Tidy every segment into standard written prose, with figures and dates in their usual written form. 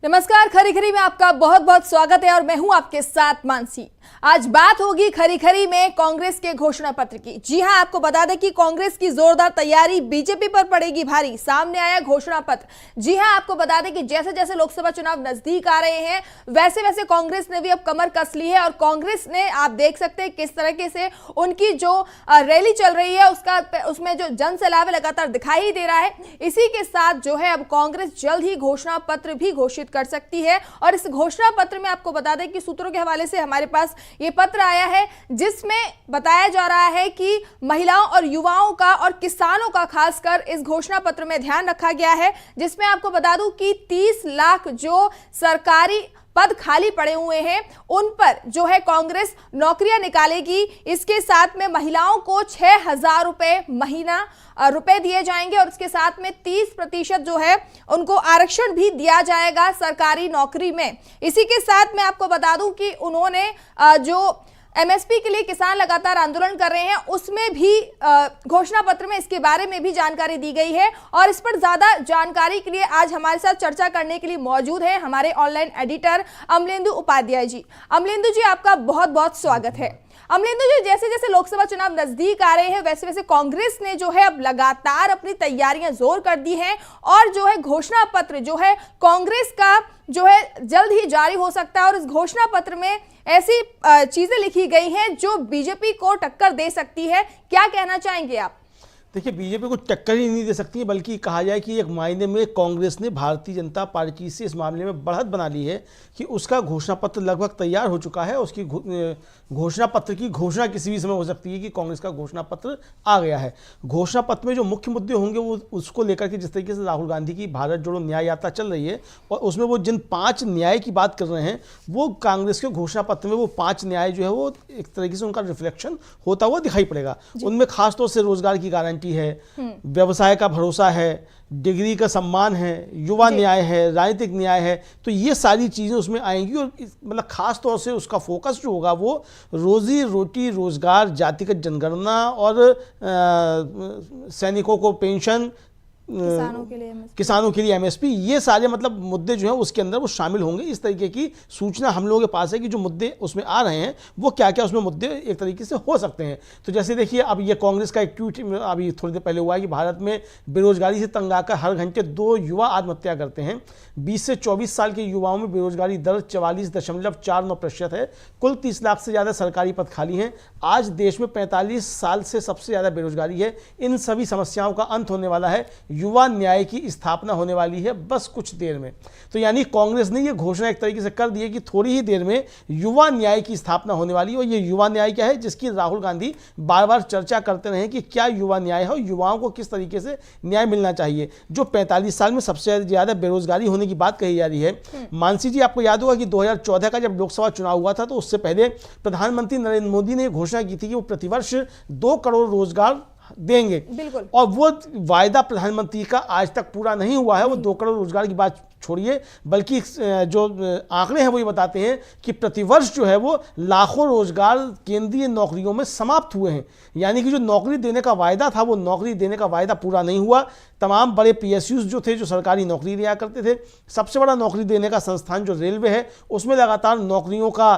नमस्कार, खरी खरी में आपका बहुत बहुत स्वागत है और मैं हूं आपके साथ मानसी। आज बात होगी खरी खरी में कांग्रेस के घोषणा पत्र की। जी हां, आपको बता दें कि कांग्रेस की जोरदार तैयारी, बीजेपी पर पड़ेगी भारी। सामने आया घोषणा पत्र। जी हां, आपको बता दें कि जैसे जैसे लोकसभा चुनाव नजदीक आ रहे हैं वैसे वैसे कांग्रेस ने भी अब कमर कस ली है और कांग्रेस ने, आप देख सकते हैं किस तरीके से उनकी जो रैली चल रही है उसमें जो जन सैलाब लगातार दिखाई ही दे रहा है। इसी के साथ जो है अब कांग्रेस जल्द ही घोषणा पत्र भी घोषित कर सकती है और इस घोषणा पत्र में आपको बता दें कि सूत्रों के हवाले से हमारे पास ये पत्र आया है जिसमें बताया जा रहा है कि महिलाओं और युवाओं का और किसानों का खासकर इस घोषणा पत्र में ध्यान रखा गया है, जिसमें आपको बता दूं कि 30 लाख जो सरकारी पद खाली पड़े हुए हैं उन पर जो है कांग्रेस नौकरियां निकालेगी। इसके साथ में महिलाओं को 6,000 रुपए महीना रुपए दिए जाएंगे और उसके साथ में 30% जो है उनको आरक्षण भी दिया जाएगा सरकारी नौकरी में। इसी के साथ में आपको बता दूं कि उन्होंने जो एमएसपी के लिए किसान लगातार आंदोलन कर रहे हैं उसमें भी घोषणा पत्र में इसके बारे में भी जानकारी दी गई है और इस पर ज्यादा जानकारी के लिए आज हमारे साथ चर्चा करने के लिए मौजूद है हमारे ऑनलाइन एडिटर अमलेंदु उपाध्याय जी। अमलेंदु जी, आपका बहुत बहुत स्वागत है। अमलेंदु जी, जैसे जैसे लोकसभा चुनाव नजदीक आ रहे हैं वैसे वैसे कांग्रेस ने जो है अब लगातार अपनी तैयारियां जोर कर दी हैं और जो है घोषणा पत्र जो है कांग्रेस का जो है जल्द ही जारी हो सकता है और इस घोषणा पत्र में ऐसी चीजें लिखी गई हैं जो बीजेपी को टक्कर दे सकती है। क्या कहना चाहेंगे आप? देखिए, बीजेपी को टक्कर ही नहीं दे सकती है, बल्कि कहा जाए कि एक मायने में कांग्रेस ने भारतीय जनता पार्टी से इस मामले में बढ़त बना ली है कि उसका घोषणा पत्र लगभग तैयार हो चुका है। उसकी घोषणा पत्र की घोषणा किसी भी समय हो सकती है कि कांग्रेस का घोषणा पत्र आ गया है। घोषणा पत्र में जो मुख्य मुद्दे होंगे वो उसको लेकर के, जिस तरीके से राहुल गांधी की भारत जोड़ो न्याय यात्रा चल रही है और उसमें वो जिन 5 न्याय की बात कर रहे हैं वो कांग्रेस के घोषणा पत्र में वो 5 न्याय जो है वो एक तरीके से उनका रिफ्लेक्शन होता हुआ दिखाई पड़ेगा। उनमें खासतौर से रोजगार की गारंटी है, व्यवसाय का भरोसा है, डिग्री का सम्मान है, युवा न्याय है, राजनीतिक न्याय है। तो ये सारी चीज़ें उसमें आएंगी और मतलब खास तौर से उसका फोकस जो होगा वो रोजी रोटी, रोजगार, जातिगत जनगणना और सैनिकों को पेंशन, किसानों के लिए एमएसपी, ये सारे मतलब मुद्दे जो हैं उसके अंदर वो शामिल होंगे। इस तरीके की सूचना हम लोगों के पास है कि जो मुद्दे उसमें आ रहे हैं वो क्या क्या उसमें मुद्दे एक तरीके से हो सकते हैं। तो जैसे देखिए, अब ये कांग्रेस का एक ट्वीट अभी थोड़ी देर पहले हुआ है कि भारत में बेरोजगारी से तंग आकर हर घंटे 2 युवा आत्महत्या करते हैं। 20 से 24 साल के युवाओं में बेरोजगारी दर 44.49% है। कुल 30 लाख से ज़्यादा सरकारी पद खाली हैं। आज देश में 45 साल से सबसे ज़्यादा बेरोजगारी है। इन सभी समस्याओं का अंत होने वाला है, युवा न्याय की स्थापना होने वाली है बस कुछ देर में। तो यानी कांग्रेस ने यह घोषणा एक तरीके से कर दी है कि थोड़ी ही देर में युवा न्याय की स्थापना होने वाली है। और ये युवा न्याय क्या है, जिसकी राहुल गांधी बार बार चर्चा करते रहे कि क्या युवा न्याय है और युवाओं को किस तरीके से न्याय मिलना चाहिए। जो 45 साल में सबसे ज्यादा बेरोजगारी होने की बात कही जा रही है। मानसी जी, आपको याद होगा कि 2014 का जब लोकसभा चुनाव हुआ था तो उससे पहले प्रधानमंत्री नरेंद्र मोदी ने घोषणा की थी कि वो प्रतिवर्ष 2 करोड़ रोजगार देंगे। बिल्कुल। और वो वायदा प्रधानमंत्री का आज तक पूरा नहीं हुआ है। वो 2 करोड़ रोजगार की बात छोड़िए, बल्कि जो आंकड़े हैं वो ये बताते हैं कि प्रतिवर्ष जो है वो लाखों रोजगार केंद्रीय नौकरियों में समाप्त हुए हैं। यानी कि जो नौकरी देने का वायदा था वो नौकरी देने का वायदा पूरा नहीं हुआ। तमाम बड़े पीएसयूज जो थे, जो सरकारी नौकरी दिया करते थे, सबसे बड़ा नौकरी देने का संस्थान जो रेलवे है, उसमें लगातार नौकरियों का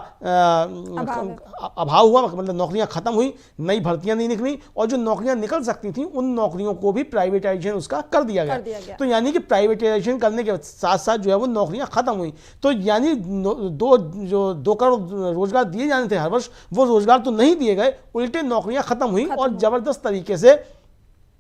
अभाव हुआ। मतलब नौकरियां खत्म हुई, नई भर्तियां नहीं निकली और जो नौकरियां निकल सकती थी उन नौकरियों को भी प्राइवेटाइजेशन उसका कर दिया गया। तो यानी कि प्राइवेटाइजेशन करने के साथ साथ जो है वो नौकरियां खत्म हुई। तो यानी 2 करोड़ रोजगार दिए जाने थे हर वर्ष, वो रोजगार तो नहीं दिए गए, उल्टे नौकरियां खत्म हुई और जबरदस्त तरीके से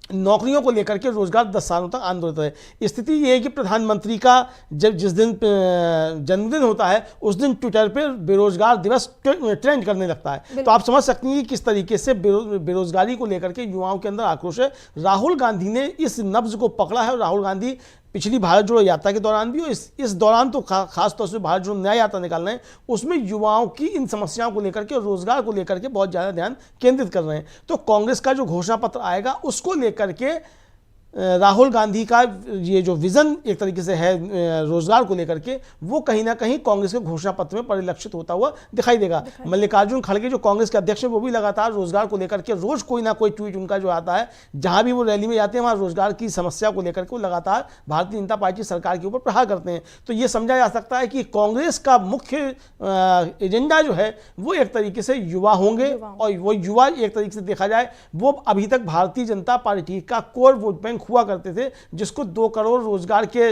नौकरियों को लेकर के रोजगार 10 सालों तक आंदोलित है। स्थिति यह है कि प्रधानमंत्री का जिस दिन जन्मदिन होता है उस दिन ट्विटर पर बेरोजगार दिवस ट्रेंड करने लगता है। तो आप समझ सकते हैं कि किस तरीके से बेरोजगारी को लेकर के युवाओं के अंदर आक्रोश है। राहुल गांधी ने इस नब्ज को पकड़ा है और राहुल गांधी पिछली भारत जोड़ो यात्रा के दौरान भी और इस दौरान तो खास तौर से भारत जोड़ो न्याय यात्रा निकाल रहे हैं, उसमें युवाओं की इन समस्याओं को लेकर के और रोजगार को लेकर के बहुत ज़्यादा ध्यान केंद्रित कर रहे हैं। तो कांग्रेस का जो घोषणा पत्र आएगा उसको लेकर के राहुल गांधी का ये जो विजन एक तरीके से है रोजगार को लेकर के, वो कहीं ना कहीं कांग्रेस के घोषणा पत्र में परिलक्षित होता हुआ दिखाई देगा। मल्लिकार्जुन खड़गे जो कांग्रेस के अध्यक्ष हैं, वो भी लगातार रोजगार को लेकर के रोज कोई ना कोई ट्वीट उनका जो आता है, जहां भी वो रैली में जाते हैं वहां रोजगार की समस्या को लेकर के वो लगातार भारतीय जनता पार्टी सरकार के ऊपर प्रहार करते हैं। तो ये समझा जा सकता है कि कांग्रेस का मुख्य एजेंडा जो है वो एक तरीके से युवा होंगे, और वो युवा एक तरीके से देखा जाए वो अभी तक भारतीय जनता पार्टी का कोर वोट बैंक हुआ करते थे, जिसको 2 करोड़ रोजगार के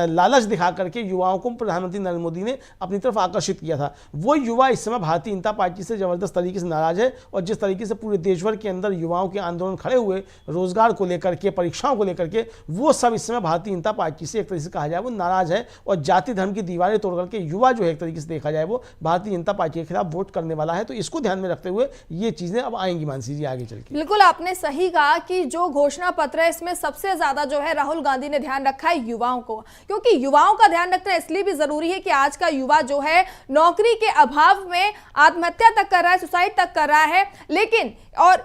लालच दिखा करके युवाओं को प्रधानमंत्री नरेंद्र मोदी ने अपनी तरफ आकर्षित किया था। वो युवा इस समय भारतीय जनता पार्टी से जबरदस्त तरीके से नाराज है, और जिस तरीके से पूरे देश भर के अंदर युवाओं के आंदोलन खड़े हुए रोजगार को लेकर के, परीक्षाओं को लेकर के, वो सब इस समय भारतीय जनता पार्टी से एक तरीके से कहा जाए वो नाराज है, और जाति धर्म की दीवारें तोड़ करके युवा जो है एक तरीके से देखा जाए वो भारतीय जनता पार्टी के खिलाफ वोट करने वाला है। तो इसको ध्यान में रखते हुए ये चीजें अब आएंगी मानसी जी आगे चल के। बिल्कुल आपने सही कहा कि जो घोषणा पत्र है इसमें सबसे ज्यादा जो है राहुल गांधी ने ध्यान रखा है युवाओं को, क्योंकि युवाओं का ध्यान रखना इसलिए भी जरूरी है कि आज का युवा जो है नौकरी के अभाव में आत्महत्या तक कर रहा है, सुसाइड तक कर रहा है।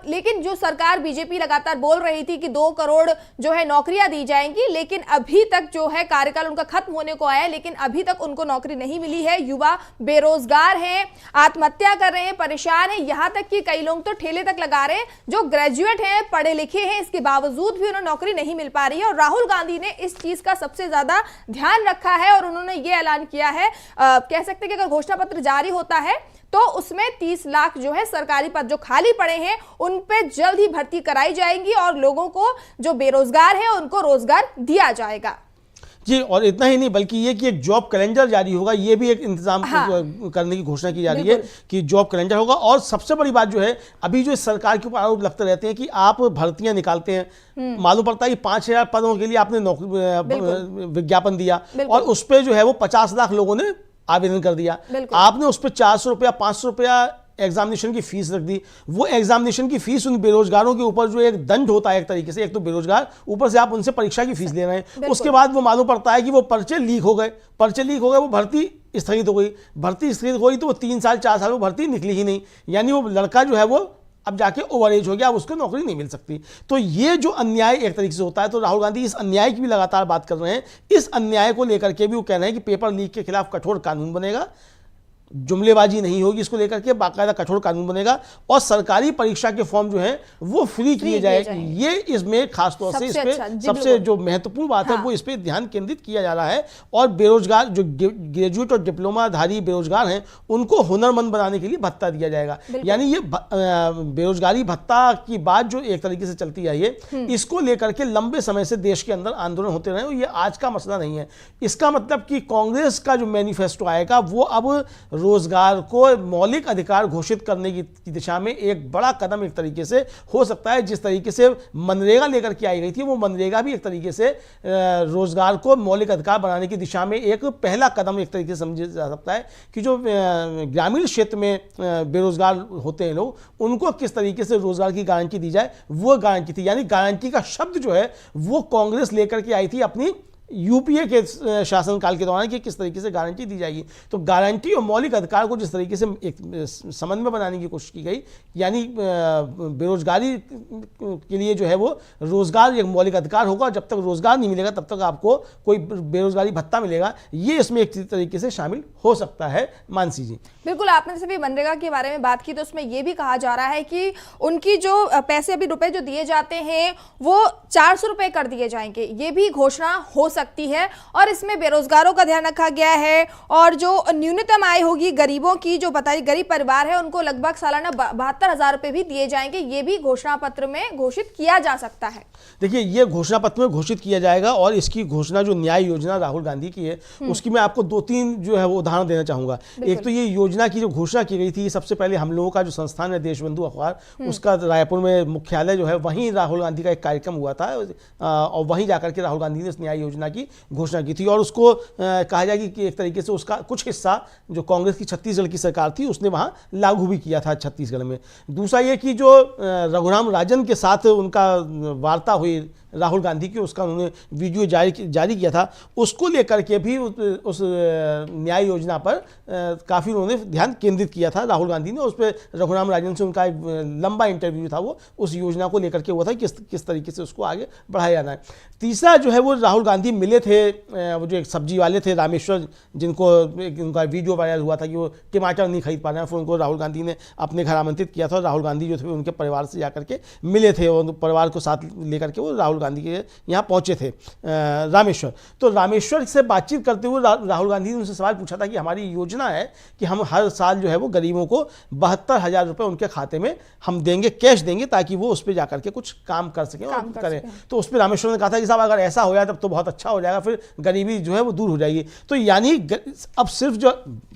लेकिन जो सरकार बीजेपी लगातार बोल रही थी कि 2 करोड़ जो है नौकरियां दी जाएंगी, लेकिन अभी तक जो है कार्यकाल उनका खत्म होने को आया है, लेकिन अभी तक उनको नौकरी नहीं मिली है। युवा बेरोजगार हैं, आत्महत्या कर रहे हैं, परेशान हैं, यहां तक कि कई लोग तो ठेले तक लगा रहे हैं जो ग्रेजुएट हैं, पढ़े लिखे हैं, इसके बावजूद भी उन्हें नौकरी नहीं मिल पा रही है। और राहुल गांधी ने इस चीज का सबसे ज्यादा ध्यान रखा है, और उन्होंने ये ऐलान किया है, कह सकते हैं कि अगर घोषणा पत्र जारी होता है तो उसमें 30 लाख जो है सरकारी पद जो खाली पड़े हैं उन पे जल्द ही भर्ती कराई जाएंगी, और लोगों को जो बेरोजगार है उनको रोजगार दिया जाएगा जी। और इतना ही नहीं बल्कि ये कि एक जॉब कैलेंडर जारी होगा, ये भी एक इंतजाम करने की घोषणा की जा रही है कि जॉब कैलेंडर होगा। और सबसे बड़ी बात जो है, अभी जो इस सरकार के ऊपर आरोप लगते रहते हैं कि आप भर्तियां निकालते हैं, मालूम पड़ता है कि 5000 पदों के लिए आपने विज्ञापन दिया और उस पर जो है वो 50 लाख लोगों ने आवेदन कर दिया, आपने उस पर 400 रुपया 500 रुपया एग्जामिनेशन की फीस रख दी। वो एग्जामिनेशन की फीस उन बेरोजगारों के ऊपर जो एक दंड होता है एक तरीके से, एक तो बेरोजगार, ऊपर से आप उनसे परीक्षा की फीस ले रहे हैं। उसके बाद वो मालूम पड़ता है कि वो पर्चे लीक हो गए, वो भर्ती स्थगित हो गई। भर्ती स्थगित हो गई तो वो 3 साल 4 साल वो भर्ती निकली ही नहीं, यानी वो लड़का जो है वो अब जाके ओवर एज हो गया, अब उसको नौकरी नहीं मिल सकती। तो ये जो अन्याय एक तरीके से होता है, तो राहुल गांधी इस अन्याय की भी लगातार बात कर रहे हैं। इस अन्याय को लेकर के भी वो कह रहे हैं कि पेपर लीक के खिलाफ कठोर कानून बनेगा, जुमलेबाजी नहीं होगी, इसको लेकर के बाकायदा कठोर कानून बनेगा, और सरकारी परीक्षा के फॉर्म जो है वो फ्री किए जाएंगे। ये इसमें खासतौर से इस पे सबसे जो महत्वपूर्ण बात है वो इस पे ध्यान केंद्रित किया जा रहा है। और बेरोजगार जो ग्रेजुएट और डिप्लोमाधारी बेरोजगार हैं उनको हुनरमंद बनाने के लिए भत्ता दिया जाएगा। यानी ये बेरोजगारी भत्ता की बात जो एक तरीके से चलती आई है, इसको लेकर के लंबे समय से देश के अंदर आंदोलन होते रहे, ये आज का मसला नहीं है। इसका मतलब कि कांग्रेस का जो मैनिफेस्टो आएगा वो अब रोजगार को मौलिक अधिकार घोषित करने की दिशा में एक बड़ा कदम एक तरीके से हो सकता है। जिस तरीके से मनरेगा लेकर के आई गई थी, वो मनरेगा भी एक तरीके से रोजगार को मौलिक अधिकार बनाने की दिशा में एक पहला कदम एक तरीके से समझा जा सकता है कि जो ग्रामीण क्षेत्र में बेरोजगार होते हैं लोग, उनको किस तरीके से रोजगार की गारंटी दी जाए, वो गारंटी थी। यानी गारंटी का शब्द जो है वो कांग्रेस लेकर के आई थी अपनी यूपीए के शासनकाल के दौरान कि किस तरीके से गारंटी दी जाएगी। तो गारंटी और मौलिक अधिकार को जिस तरीके से एक समन्वय बनाने की कोशिश की गई, यानी बेरोजगारी के लिए जो है वो रोजगार एक मौलिक अधिकार होगा, जब तक रोजगार नहीं मिलेगा तब तक आपको कोई बेरोजगारी भत्ता मिलेगा, ये इसमें एक तरीके से शामिल हो सकता है। मानसी जी बिल्कुल, आपने जैसे भी मनरेगा के बारे में बात की तो उसमें यह भी कहा जा रहा है कि उनकी जो पैसे अभी रुपए जो दिए जाते हैं वो 400 रुपए कर दिए जाएंगे, ये भी घोषणा हो सकती है। और इसमें बेरोजगारों का ध्यान रखा गया है, और जो न्यूनतम आय होगी गरीबों की, जो बताइए गरीब परिवार है उनको लगभग सालाना 72,000 रुपए भी दिए जाएंगे, ये भी घोषणा पत्र में घोषित किया जा सकता है। देखिए ये घोषणा पत्र में घोषित किया जाएगा, और इसकी घोषणा जो न्याय योजना राहुल गांधी की है उसकी मैं आपको 2-3 जो है वो उदाहरण देना चाहूंगा। एक तो ये योजना की जो घोषणा की गई थी, सबसे पहले हम लोगों का जो संस्थान है देशबंधु अखबार, उसका रायपुर में मुख्यालय जो है वहीं राहुल गांधी का एक कार्यक्रम हुआ था, और वहीं जाकर के राहुल गांधी ने इस न्याय योजना योजना की घोषणा की थी और उसको कहा जाए कि एक तरीके से उसका कुछ हिस्सा जो कांग्रेस की छत्तीसगढ़ की सरकार थी उसने वहाँ लागू भी किया था छत्तीसगढ़ में। दूसरा ये कि जो रघुराम राजन के साथ उनका वार्ता हुई राहुल गांधी की, उसका उन्होंने वीडियो जारी किया था, उसको लेकर के भी उस न्याय योजना पर काफ़ी उन्होंने ध्यान केंद्रित किया था राहुल गांधी ने। उस पर रघुराम राजन से उनका एक लंबा इंटरव्यू था, वो उस योजना को लेकर के हुआ था किस तरीके से उसको आगे बढ़ाया जाना है। तीसरा जो है वो राहुल गांधी मिले थे वो जो एक सब्जी वाले थे रामेश्वर, जिनको उनका वीडियो वायरल हुआ था कि वो टमाटर नहीं खरीद पा रहे हैं, फिर उनको राहुल गांधी ने अपने घर आमंत्रित किया था। राहुल गांधी जो थे उनके परिवार से जाकर के मिले थे और परिवार को साथ लेकर के वो राहुल गांधी के यहाँ पहुंचे थे रामेश्वर। तो रामेश्वर से बातचीत करते हुए राहुल गांधी ने उनसे सवाल पूछा था कि हमारी योजना है कि हम हर साल जो है वो गरीबों को 72,000 रुपये उनके खाते में हम देंगे, कैश देंगे, ताकि वो उस पर जाकर के कुछ काम कर सकें और करें। तो उस पर रामेश्वर ने कहा था कि साहब अगर ऐसा हो जाए तब तो बहुत अच्छा हो जाएगा, फिर गरीबी जो है वो दूर हो जाएगी। तो यानी अब सिर्फ जो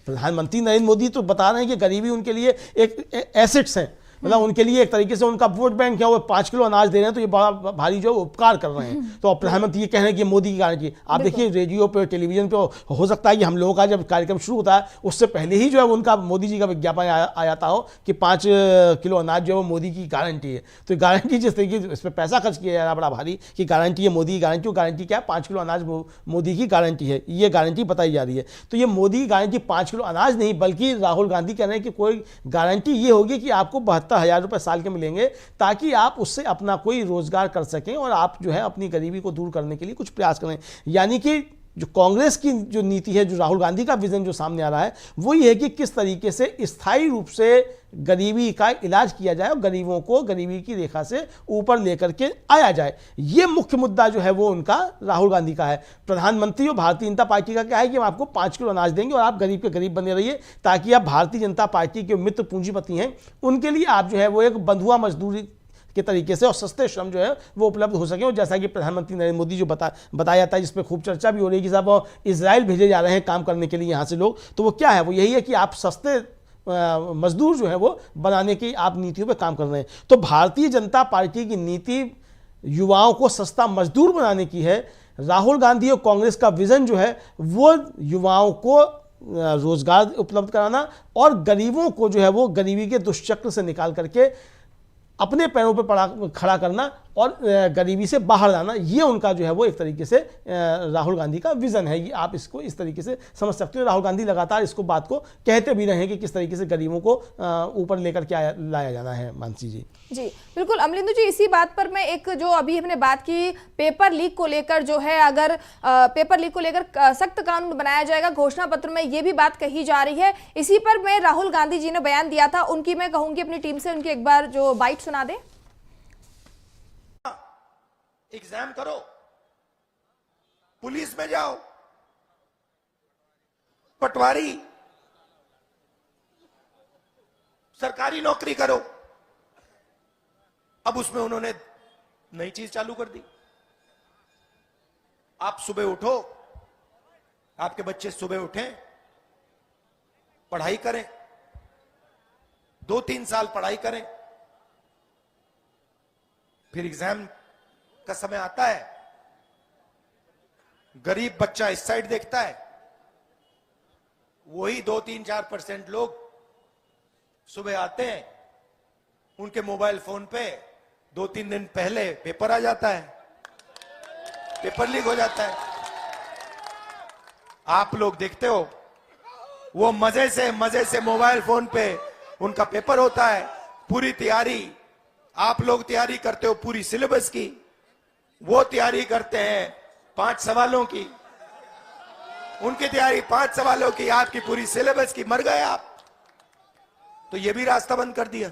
प्रधानमंत्री नरेंद्र मोदी तो बता रहे हैं कि गरीबी उनके लिए एक एसेट्स हैं, मतलब उनके लिए एक तरीके से उनका वोट बैंक क्या, वो 5 किलो अनाज दे रहे हैं तो ये बड़ा भारी जो उपकार कर रहे हैं। तो प्रधानमंत्री ये कह रहे हैं कि मोदी की गारंटी। आप देखिए रेडियो पे, टेलीविजन पे हो सकता है कि हम लोगों का जब कार्यक्रम शुरू होता है उससे पहले ही जो है उनका मोदी जी का विज्ञापन आ जाता हो कि 5 किलो अनाज जो है वो मोदी की गारंटी है। तो गारंटी जिस तरीके से इस पर पैसा खर्च किया जा रहा है बड़ा भारी कि गारंटी है मोदी की गारंटी, गारंटी क्या है 5 किलो अनाज मोदी की गारंटी है, ये गारंटी बताई जा रही है। तो ये मोदी की गारंटी 5 किलो अनाज नहीं, बल्कि राहुल गांधी कह रहे हैं कि कोई गारंटी ये होगी कि आपको 72,000 रुपये साल के मिलेंगे, ताकि आप उससे अपना कोई रोजगार कर सकें और आप जो है अपनी गरीबी को दूर करने के लिए कुछ प्रयास करें। यानी कि जो कांग्रेस की जो नीति है, जो राहुल गांधी का विजन जो सामने आ रहा है वो ये है कि किस तरीके से स्थायी रूप से गरीबी का इलाज किया जाए और गरीबों को गरीबी की रेखा से ऊपर लेकर के आया जाए। ये मुख्य मुद्दा जो है वो उनका राहुल गांधी का है। प्रधानमंत्री और भारतीय जनता पार्टी का क्या है कि हम आपको 5 किलो अनाज देंगे और आप गरीब के गरीब बने रहिए, ताकि आप भारतीय जनता पार्टी के मित्र पूंजीपति हैं उनके लिए आप जो है वो एक बंधुआ मजदूरी के तरीके से और सस्ते श्रम जो है वो उपलब्ध हो सके। और जैसा कि प्रधानमंत्री नरेंद्र मोदी जो बताया जाता है, जिस पे खूब चर्चा भी हो रही है कि साहब वो इजराइल भेजे जा रहे हैं काम करने के लिए यहाँ से लोग, तो वो क्या है, वो यही है कि आप सस्ते मजदूर जो है वो बनाने की आप नीतियों पे काम कर रहे हैं। तो भारतीय जनता पार्टी की नीति युवाओं को सस्ता मजदूर बनाने की है। राहुल गांधी और कांग्रेस का विजन जो है वो युवाओं को रोजगार उपलब्ध कराना और गरीबों को जो है वो गरीबी के दुष्चक्र से निकाल करके अपने पैरों पर खड़ा करना और गरीबी से बाहर लाना, ये उनका जो है वो एक तरीके से राहुल गांधी का विजन है। ये आप इसको इस तरीके से समझ सकते हो। राहुल गांधी लगातार इसको बात को कहते भी रहे हैं कि किस तरीके से गरीबों को ऊपर लेकर के लाया जाना है। मानसी जी जी बिल्कुल। अमलिंदु जी, इसी बात पर मैं एक जो अभी हमने बात की पेपर लीक को लेकर जो है, अगर पेपर लीक को लेकर सख्त कानून बनाया जाएगा, घोषणा पत्र में ये भी बात कही जा रही है। इसी पर मैं राहुल गांधी जी ने बयान दिया था, उनकी मैं कहूंगी अपनी टीम से उनकी एक बार जो बाइट सुना दे। एग्जाम करो, पुलिस में जाओ, पटवारी, सरकारी नौकरी करो। अब उसमें उन्होंने नई चीज चालू कर दी। आप सुबह उठो, आपके बच्चे सुबह उठें, पढ़ाई करें, 2-3 साल पढ़ाई करें, फिर एग्जाम का समय आता है, गरीब बच्चा इस साइड देखता है, वही 2-3-4% लोग सुबह आते हैं, उनके मोबाइल फोन पे 2-3 दिन पहले पेपर आ जाता है, पेपर लीक हो जाता है। आप लोग देखते हो, वो मजे से मोबाइल फोन पे उनका पेपर होता है। पूरी तैयारी आप लोग तैयारी करते हो पूरी सिलेबस की, वो तैयारी करते हैं 5 सवालों की, उनकी तैयारी 5 सवालों की, आपकी पूरी सिलेबस की, मर गए आप। तो ये भी रास्ता बंद कर दिया।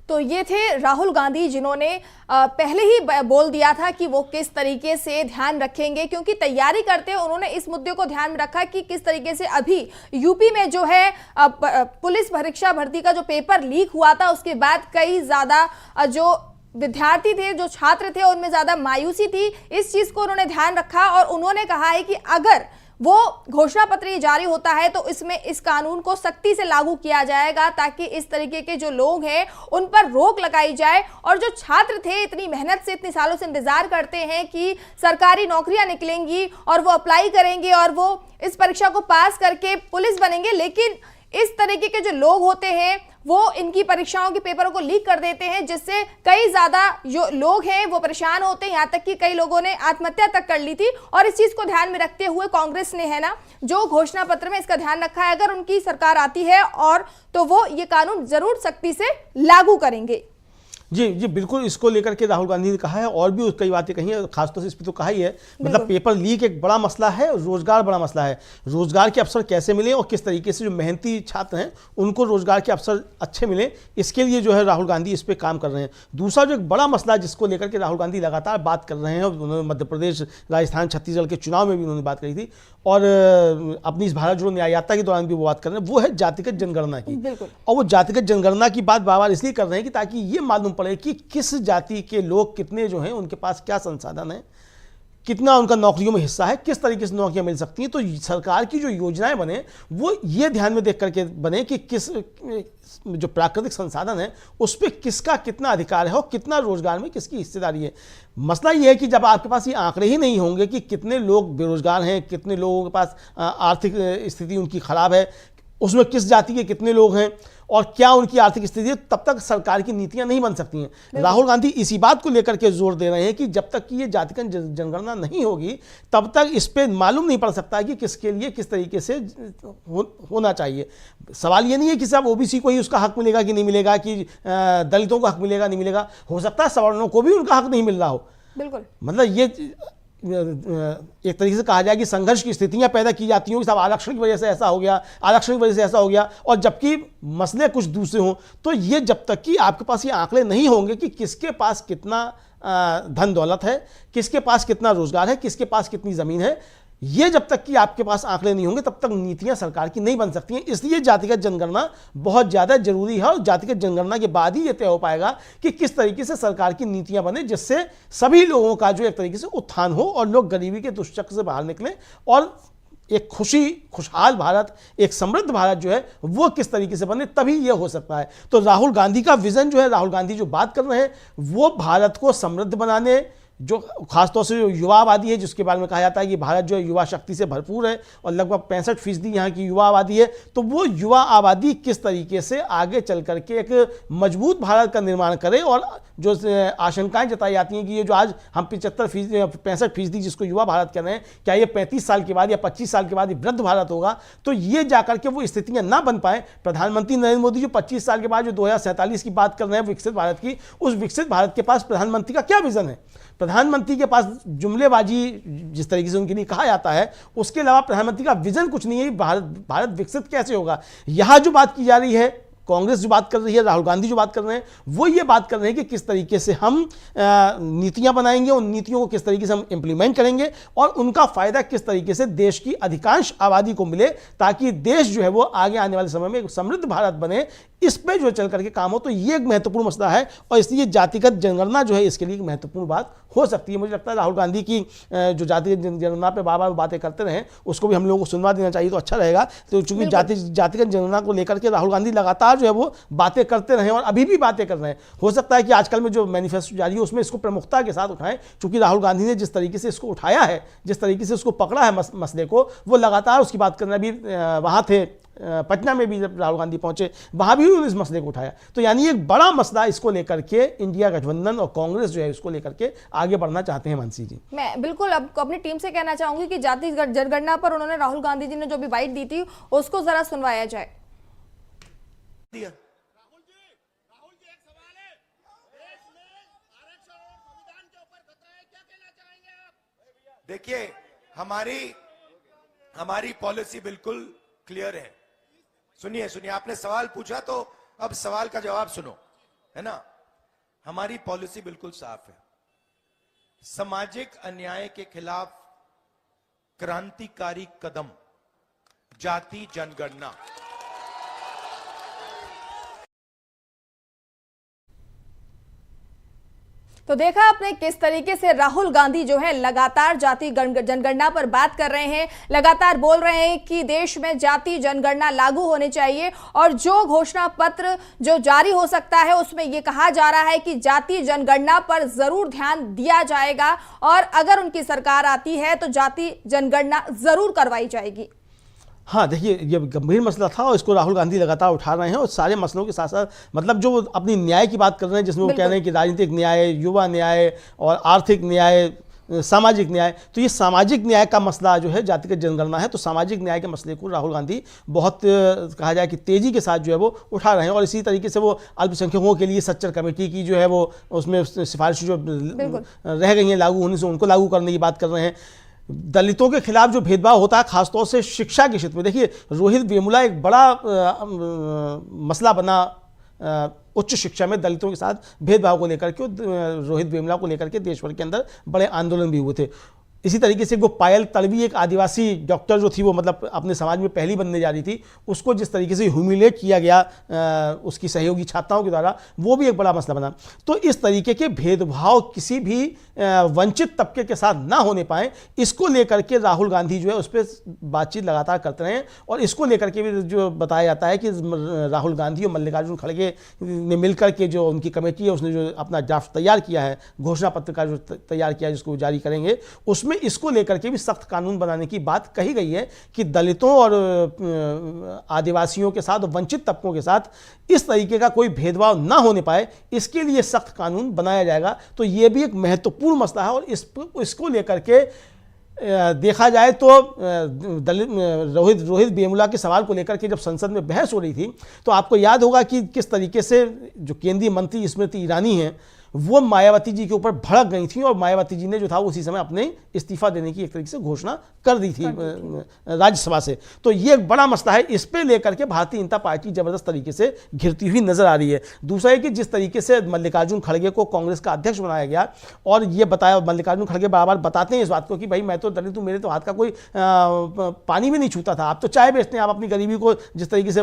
तो ये थे राहुल गांधी, जिन्होंने पहले ही बोल दिया था कि वो किस तरीके से ध्यान रखेंगे, क्योंकि तैयारी करते हैं उन्होंने इस मुद्दे को ध्यान में रखा कि किस तरीके से अभी यूपी में जो है पुलिस परीक्षा भर्ती का जो पेपर लीक हुआ था, उसके बाद कई ज्यादा जो विद्यार्थी थे, जो छात्र थे, उनमें ज्यादा मायूसी थी। इस चीज को उन्होंने ध्यान रखा और उन्होंने कहा है कि अगर वो घोषणा पत्र ये जारी होता है तो इसमें इस कानून को सख्ती से लागू किया जाएगा ताकि इस तरीके के जो लोग हैं उन पर रोक लगाई जाए। और जो छात्र थे इतनी मेहनत से इतने सालों से इंतजार करते हैं कि सरकारी नौकरियां निकलेंगी और वो अप्लाई करेंगे और वो इस परीक्षा को पास करके पुलिस बनेंगे, लेकिन इस तरीके के जो लोग होते हैं वो इनकी परीक्षाओं के पेपरों को लीक कर देते हैं, जिससे कई ज्यादा जो लोग हैं वो परेशान होते हैं। यहाँ तक कि कई लोगों ने आत्महत्या तक कर ली थी। और इस चीज को ध्यान में रखते हुए कांग्रेस ने, है ना, जो घोषणा पत्र में इसका ध्यान रखा है, अगर उनकी सरकार आती है और तो वो ये कानून जरूर सख्ती से लागू करेंगे। जी जी बिल्कुल, इसको लेकर के राहुल गांधी ने कहा है और भी कई बातें कही है, खासतौर से इस पर तो कहा ही है। मतलब पेपर लीक एक बड़ा मसला है, रोजगार बड़ा मसला है। रोजगार के अवसर कैसे मिले और किस तरीके से जो मेहनती छात्र हैं उनको रोजगार के अवसर अच्छे मिले, इसके लिए जो है राहुल गांधी इस पर काम कर रहे हैं। दूसरा जो एक बड़ा मसला जिसको लेकर के राहुल गांधी लगातार बात कर रहे हैं, उन्होंने मध्य प्रदेश, राजस्थान, छत्तीसगढ़ के चुनाव में भी उन्होंने बात करी थी और अपनी इस भारत जोड़ो न्याय यात्रा के दौरान भी वो बात कर रहे हैं, वो है जातिगत जनगणना की। और वो जातिगत जनगणना की बात बार बार इसलिए कर रहे हैं कि ताकि ये मालूम पड़े कि किस जाति के लोग कितने जो हैं, उनके पास क्या संसाधन है, कितना उनका नौकरियों में हिस्सा है, किस तरीके से नौकरियां मिल सकती हैं। तो सरकार की जो योजनाएं बने वो ये ध्यान में देख करके बने कि किस जो प्राकृतिक संसाधन है उस पर किसका कितना अधिकार है और कितना रोजगार में किसकी हिस्सेदारी है। मसला ये है कि जब आपके पास ये आंकड़े ही नहीं होंगे कि कितने लोग बेरोजगार हैं, कितने लोगों के पास आर्थिक स्थिति उनकी खराब है, उसमें किस जाति के कितने लोग हैं और क्या उनकी आर्थिक स्थिति है, तब तक सरकार की नीतियां नहीं बन सकती हैं। राहुल गांधी इसी बात को लेकर के जोर दे रहे हैं कि जब तक कि ये जातिगत जनगणना नहीं होगी तब तक इस पे मालूम नहीं पड़ सकता कि किसके लिए किस तरीके से होना चाहिए। सवाल ये नहीं है कि साहब ओबीसी को ही उसका हक मिलेगा कि नहीं मिलेगा, कि दलितों को हक मिलेगा नहीं मिलेगा, हो सकता है सवर्णों को भी उनका हक नहीं मिल रहा हो। बिल्कुल, मतलब ये एक तरीके से कहा जाए कि संघर्ष की स्थितियां पैदा की जाती हैं कि सब आरक्षण की वजह से ऐसा हो गया, आरक्षण की वजह से ऐसा हो गया, और जबकि मसले कुछ दूसरे हों। तो ये जब तक कि आपके पास ये आंकड़े नहीं होंगे कि किसके पास कितना धन दौलत है, किसके पास कितना रोजगार है, किसके पास कितनी जमीन है, ये जब तक कि आपके पास आंकड़े नहीं होंगे तब तक नीतियां सरकार की नहीं बन सकती हैं। इसलिए जातिगत जनगणना बहुत ज़्यादा जरूरी है और जातिगत जनगणना के बाद ही ये तय हो पाएगा कि किस तरीके से सरकार की नीतियां बने, जिससे सभी लोगों का जो एक तरीके से उत्थान हो और लोग गरीबी के दुष्चक्र से बाहर निकलें और एक खुशहाल भारत, एक समृद्ध भारत जो है वो किस तरीके से बने, तभी ये हो सकता है। तो राहुल गांधी का विजन जो है, राहुल गांधी जो बात कर रहे हैं वो भारत को समृद्ध बनाने, जो खासतौर से जो युवा आबादी है जिसके बारे में कहा जाता है कि भारत जो है युवा शक्ति से भरपूर है और लगभग 65% यहाँ की युवा आबादी है, तो वो युवा आबादी किस तरीके से आगे चल करके एक मजबूत भारत का निर्माण करे। और जो आशंकाएं जताई जाती हैं कि ये जो आज हम 65% जिसको युवा भारत कह रहे हैं, क्या ये 35 साल के बाद या 25 साल के बाद ये वृद्ध भारत होगा, तो ये जाकर के वो स्थितियां ना बन पाए। प्रधानमंत्री नरेंद्र मोदी जो 25 साल के बाद जो 2047 की बात कर रहे हैं विकसित भारत की, उस विकसित भारत के पास प्रधानमंत्री का क्या विजन है? प्रधानमंत्री के पास जुमलेबाजी जिस तरीके से उनके लिए कहा जाता है, उसके अलावा प्रधानमंत्री का विजन कुछ नहीं है। भारत विकसित कैसे होगा? यहां जो बात की जा रही है, कांग्रेस जो बात कर रही है, राहुल गांधी जो बात कर रहे हैं, वो ये बात कर रहे हैं कि किस तरीके से हम नीतियां बनाएंगे, उन नीतियों को किस तरीके से हम इंप्लीमेंट करेंगे और उनका फायदा किस तरीके से देश की अधिकांश आबादी को मिले, ताकि देश जो है वो आगे आने वाले समय में एक समृद्ध भारत बने। इस पे जो चल करके काम हो, तो ये एक महत्वपूर्ण मसला है और इसलिए जातिगत जनगणना जो है इसके लिए एक महत्वपूर्ण बात हो सकती है। मुझे लगता है राहुल गांधी की जो जातिगत जनगणना पे बार बार बातें करते रहे, उसको भी हम लोगों को सुनवा देना चाहिए तो अच्छा रहेगा। तो चूंकि जातिगत जनगणना को लेकर के राहुल गांधी लगातार जो है वो बातें करते रहे और अभी भी बातें कर रहे हैं, हो सकता है कि आजकल में जो मैनिफेस्टो जारी है उसमें इसको प्रमुखता के साथ उठाएं, क्योंकि राहुल गांधी ने जिस तरीके से इसको उठाया है, जिस तरीके से उसको पकड़ा है मसले को, वो लगातार उसकी बात करना भी वहां थे पटना में भी जब राहुल गांधी पहुंचे वहां भी उन्होंने इस मसले को उठाया। तो यानी एक बड़ा मसला इसको लेकर के इंडिया गठबंधन और कांग्रेस जो है इसको लेकर के आगे बढ़ना चाहते हैं। मानसी जी, मैं बिल्कुल अब अपनी टीम से कहना चाहूंगी कि जाति जनगणना पर उन्होंने राहुल गांधी जी ने जो भी बाइट दी थी उसको जरा सुनवाया जाए। राहुल जी एक सवाल है, देश में आरक्षण और संविधान के ऊपर खतरा है, क्या कहना चाहेंगे आप? देखिए, हमारी पॉलिसी बिल्कुल क्लियर है। सुनिए, आपने सवाल पूछा तो अब सवाल का जवाब सुनो, है ना। हमारी पॉलिसी बिल्कुल साफ है। सामाजिक अन्याय के खिलाफ क्रांतिकारी कदम, जाति जनगणना। तो देखा आपने किस तरीके से राहुल गांधी जो है लगातार जाति जनगणना पर बात कर रहे हैं, लगातार बोल रहे हैं कि देश में जाति जनगणना लागू होनी चाहिए और जो घोषणा पत्र जो जारी हो सकता है उसमें यह कहा जा रहा है कि जाति जनगणना पर जरूर ध्यान दिया जाएगा और अगर उनकी सरकार आती है तो जाति जनगणना जरूर करवाई जाएगी। हाँ, देखिए ये गंभीर मसला था और इसको राहुल गांधी लगातार उठा रहे हैं और सारे मसलों के साथ साथ मतलब जो अपनी न्याय की बात कर रहे हैं, जिसमें वो कह रहे हैं कि राजनीतिक न्याय, युवा न्याय और आर्थिक न्याय, सामाजिक न्याय, तो ये सामाजिक न्याय का मसला जो है जातिगत जनगणना है, तो सामाजिक न्याय के मसले को राहुल गांधी बहुत कहा जाए कि तेजी के साथ जो है वो उठा रहे हैं और इसी तरीके से वो अल्पसंख्यकों के लिए सच्चर कमेटी की जो है वो उसमें सिफारिश जो रह गई हैं लागू होने से उनको लागू करने की बात कर रहे हैं। दलितों के खिलाफ जो भेदभाव होता है खासतौर से शिक्षा के क्षेत्र में, देखिए रोहित वेमुला एक बड़ा मसला बना उच्च शिक्षा में दलितों के साथ भेदभाव को लेकर के, रोहित वेमुला को लेकर के देश भर के अंदर बड़े आंदोलन भी हुए थे। इसी तरीके से वो पायल तड़वी एक आदिवासी डॉक्टर जो थी वो मतलब अपने समाज में पहली बनने जा रही थी, उसको जिस तरीके से ह्यूमिलेट किया गया उसकी सहयोगी छात्राओं के द्वारा, वो भी एक बड़ा मसला बना। तो इस तरीके के भेदभाव किसी भी वंचित तबके के साथ ना होने पाए, इसको लेकर के राहुल गांधी जो है उस पर बातचीत लगातार करते रहे और इसको लेकर के भी जो बताया जाता है कि राहुल गांधी और मल्लिकार्जुन खड़गे ने मिलकर के जो उनकी कमेटी है उसने जो अपना ड्राफ्ट तैयार किया है, घोषणा पत्र का जो तैयार किया है जिसको जारी करेंगे, उसमें इसको लेकर के भी सख्त कानून बनाने की बात कही गई है कि दलितों और आदिवासियों के साथ, वंचित तबकों के साथ इस तरीके का कोई भेदभाव ना होने पाए, इसके लिए सख्त कानून बनाया जाएगा। तो ये भी एक महत्वपूर्ण मसला है और इसको लेकर के देखा जाए तो रोहित वेमुला के सवाल को लेकर के जब संसद में बहस हो रही थी तो आपको याद होगा कि किस तरीके से जो केंद्रीय मंत्री स्मृति ईरानी हैं वो मायावती जी के ऊपर भड़क गई थी और मायावती जी ने जो था उसी समय अपने इस्तीफा देने की एक तरीके से घोषणा कर दी थी राज्यसभा से। तो ये एक बड़ा मसला है, इस पे लेकर के भारतीय जनता पार्टी जबरदस्त तरीके से घिरती हुई नजर आ रही है। दूसरा है कि जिस तरीके से मल्लिकार्जुन खड़गे को कांग्रेस का अध्यक्ष बनाया गया और ये बताया, मल्लिकार्जुन खड़गे बार बार बताते हैं इस बात को कि भाई मैं तो दलित हूं, मेरे तो हाथ का कोई पानी भी नहीं छूता था, आप तो चाय बेचते हैं, आप अपनी गरीबी को जिस तरीके से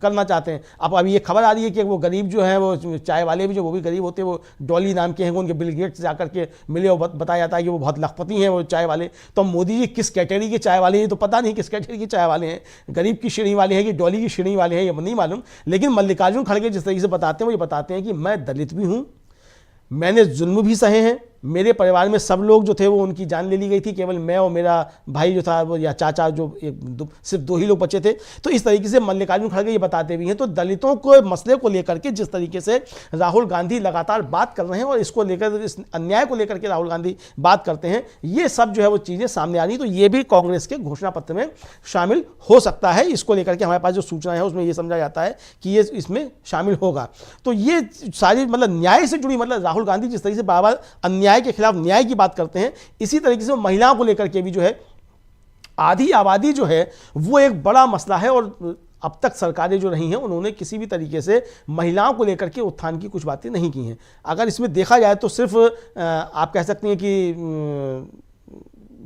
करना चाहते हैं। अब अभी ये खबर आ रही है कि वो गरीब जो है वो चाय वाले भी जो वो भी गरीब होते हैं, वो डॉली नाम के हैं, उनके बिल गेट्स जाकर के मिले और बताया जाता है कि वो बहुत लखपति हैं वो चाय वाले। तो मोदी जी किस कैटेगरी के चाय वाले हैं तो पता नहीं, किस कैटेगरी के चाय वाले हैं, गरीब की श्रेणी वाले हैं कि डॉली की श्रेणी वाले हैं ये नहीं मालूम। लेकिन मल्लिकार्जुन खड़गे जिस तरीके से बताते हैं वो ये बताते हैं कि मैं दलित भी हूं, मैंने जुल्म भी सहे हैं, मेरे परिवार में सब लोग जो थे वो उनकी जान ले ली गई थी, केवल मैं और मेरा भाई जो था वो या चाचा जो सिर्फ 2 ही लोग बचे थे। तो इस तरीके से मल्लिकार्जुन खड़गे ये बताते भी हैं। तो दलितों को मसले को लेकर के जिस तरीके से राहुल गांधी लगातार बात कर रहे हैं और इसको लेकर, इस अन्याय को लेकर के राहुल गांधी बात करते हैं, ये सब जो है वो चीज़ें सामने आ रही। तो ये भी कांग्रेस के घोषणा पत्र में शामिल हो सकता है। इसको लेकर के हमारे पास जो सूचना है उसमें ये समझा जाता है कि ये इसमें शामिल होगा। तो ये सारी मतलब न्याय से जुड़ी, मतलब राहुल गांधी जिस तरीके से बार बार अन्याय के खिलाफ न्याय की बात करते हैं, इसी तरीके से महिलाओं को लेकर के भी जो है आधी आबादी जो है वो एक बड़ा मसला है। और अब तक सरकारें जो रही हैं उन्होंने किसी भी तरीके से महिलाओं को लेकर के उत्थान की कुछ बातें नहीं की हैं। अगर इसमें देखा जाए तो सिर्फ आप कह सकते हैं कि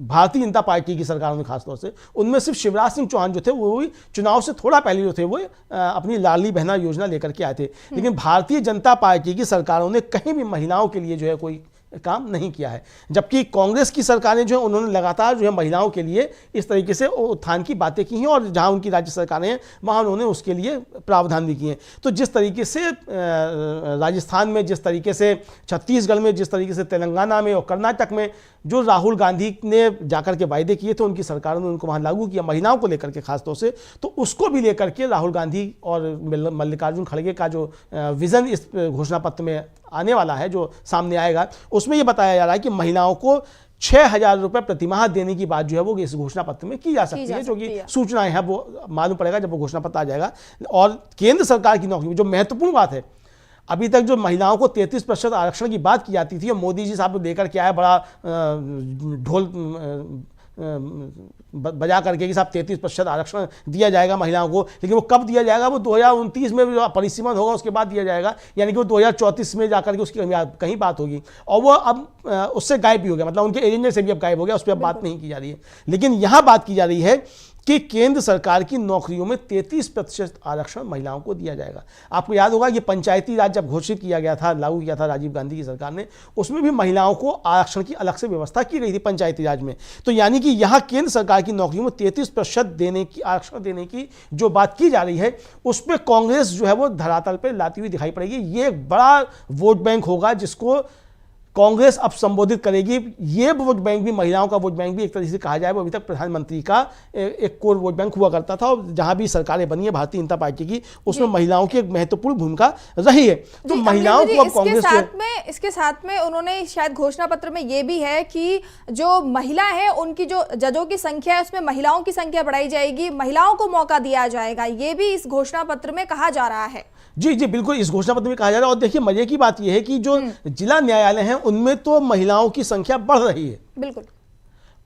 भारतीय जनता पार्टी की सरकारों में खासतौर से उनमें सिर्फ शिवराज सिंह चौहान जो थे वो भी चुनाव से थोड़ा पहले जो थे वो अपनी लाडली बहना योजना लेकर के आए थे। लेकिन भारतीय जनता पार्टी की सरकारों ने कहीं भी महिलाओं के लिए जो है कोई काम नहीं किया है, जबकि कांग्रेस की सरकारें जो है उन्होंने लगातार जो है महिलाओं के लिए इस तरीके से उत्थान की बातें की हैं और जहां उनकी राज्य सरकारें हैं वहां उन्होंने उसके लिए प्रावधान भी किए हैं। तो जिस तरीके से राजस्थान में, जिस तरीके से छत्तीसगढ़ में, जिस तरीके से तेलंगाना में और कर्नाटक में जो राहुल गांधी ने जाकर के वायदे किए थे उनकी सरकारों ने उनको वहां लागू किया महिलाओं को लेकर के खासतौर से, तो उसको भी लेकर के राहुल गांधी और मल्लिकार्जुन खड़गे का जो विजन इस घोषणा पत्र में आने वाला है, जो सामने आएगा, उसमें यह बताया जा रहा है कि महिलाओं को 6,000 रुपए प्रतिमाह देने की बात जो है वो इस घोषणा पत्र में की जा सकती है, जो कि सूचनाएं हैं वो मालूम पड़ेगा जब वो घोषणा पत्र आ जाएगा। और केंद्र सरकार की नौकरी, जो महत्वपूर्ण बात है, अभी तक जो महिलाओं को 33% आरक्षण की बात की जाती थी और मोदी जी साहब लेकर के आया बड़ा ढोल बजा करके कि साहब 33% आरक्षण दिया जाएगा महिलाओं को, लेकिन वो कब दिया जाएगा, वो 2029 में परिसीमन होगा उसके बाद दिया जाएगा, यानी कि वो 2034 में जाकर के उसकी कहीं बात होगी। और वो अब उससे गायब भी हो गया, मतलब उनके एजेंडे से भी अब गायब हो गया, उस पर अब बात नहीं की जा रही है। लेकिन यहाँ बात की जा रही है कि केंद्र सरकार की नौकरियों में 33% आरक्षण महिलाओं को दिया जाएगा। आपको याद होगा कि पंचायती राज जब घोषित किया गया था, लागू किया था राजीव गांधी की सरकार ने, उसमें भी महिलाओं को आरक्षण की अलग से व्यवस्था की गई थी पंचायती राज में। तो यानी कि यहाँ केंद्र सरकार की नौकरियों में 33% देने की, आरक्षण देने की जो बात की जा रही है, उस पर कांग्रेस जो है वो धरातल पर लाती हुई दिखाई पड़ेगी। ये एक बड़ा वोट बैंक होगा जिसको कांग्रेस अब संबोधित करेगी। ये वोट बैंक भी, महिलाओं का वोट बैंक भी एक तरीके से कहा जाए, वो अभी तक प्रधानमंत्री का एक कोर वोट बैंक हुआ करता था, और जहां भी सरकारें बनी है भारतीय जनता पार्टी की, उसमें महिलाओं की एक महत्वपूर्ण भूमिका रही है। तो महिलाओं को अब कांग्रेस इसके साथ में उन्होंने शायद घोषणा पत्र में ये भी है कि जो महिला है उनकी जो जजों की संख्या है उसमें महिलाओं की संख्या बढ़ाई जाएगी, महिलाओं को मौका दिया जाएगा, ये भी इस घोषणा पत्र में कहा जा रहा है। जी जी बिल्कुल, इस घोषणा पत्र में कहा जा रहा है। और देखिए मजे की बात यह है कि जो जिला न्यायालय हैं उनमें तो महिलाओं की संख्या बढ़ रही है, बिल्कुल,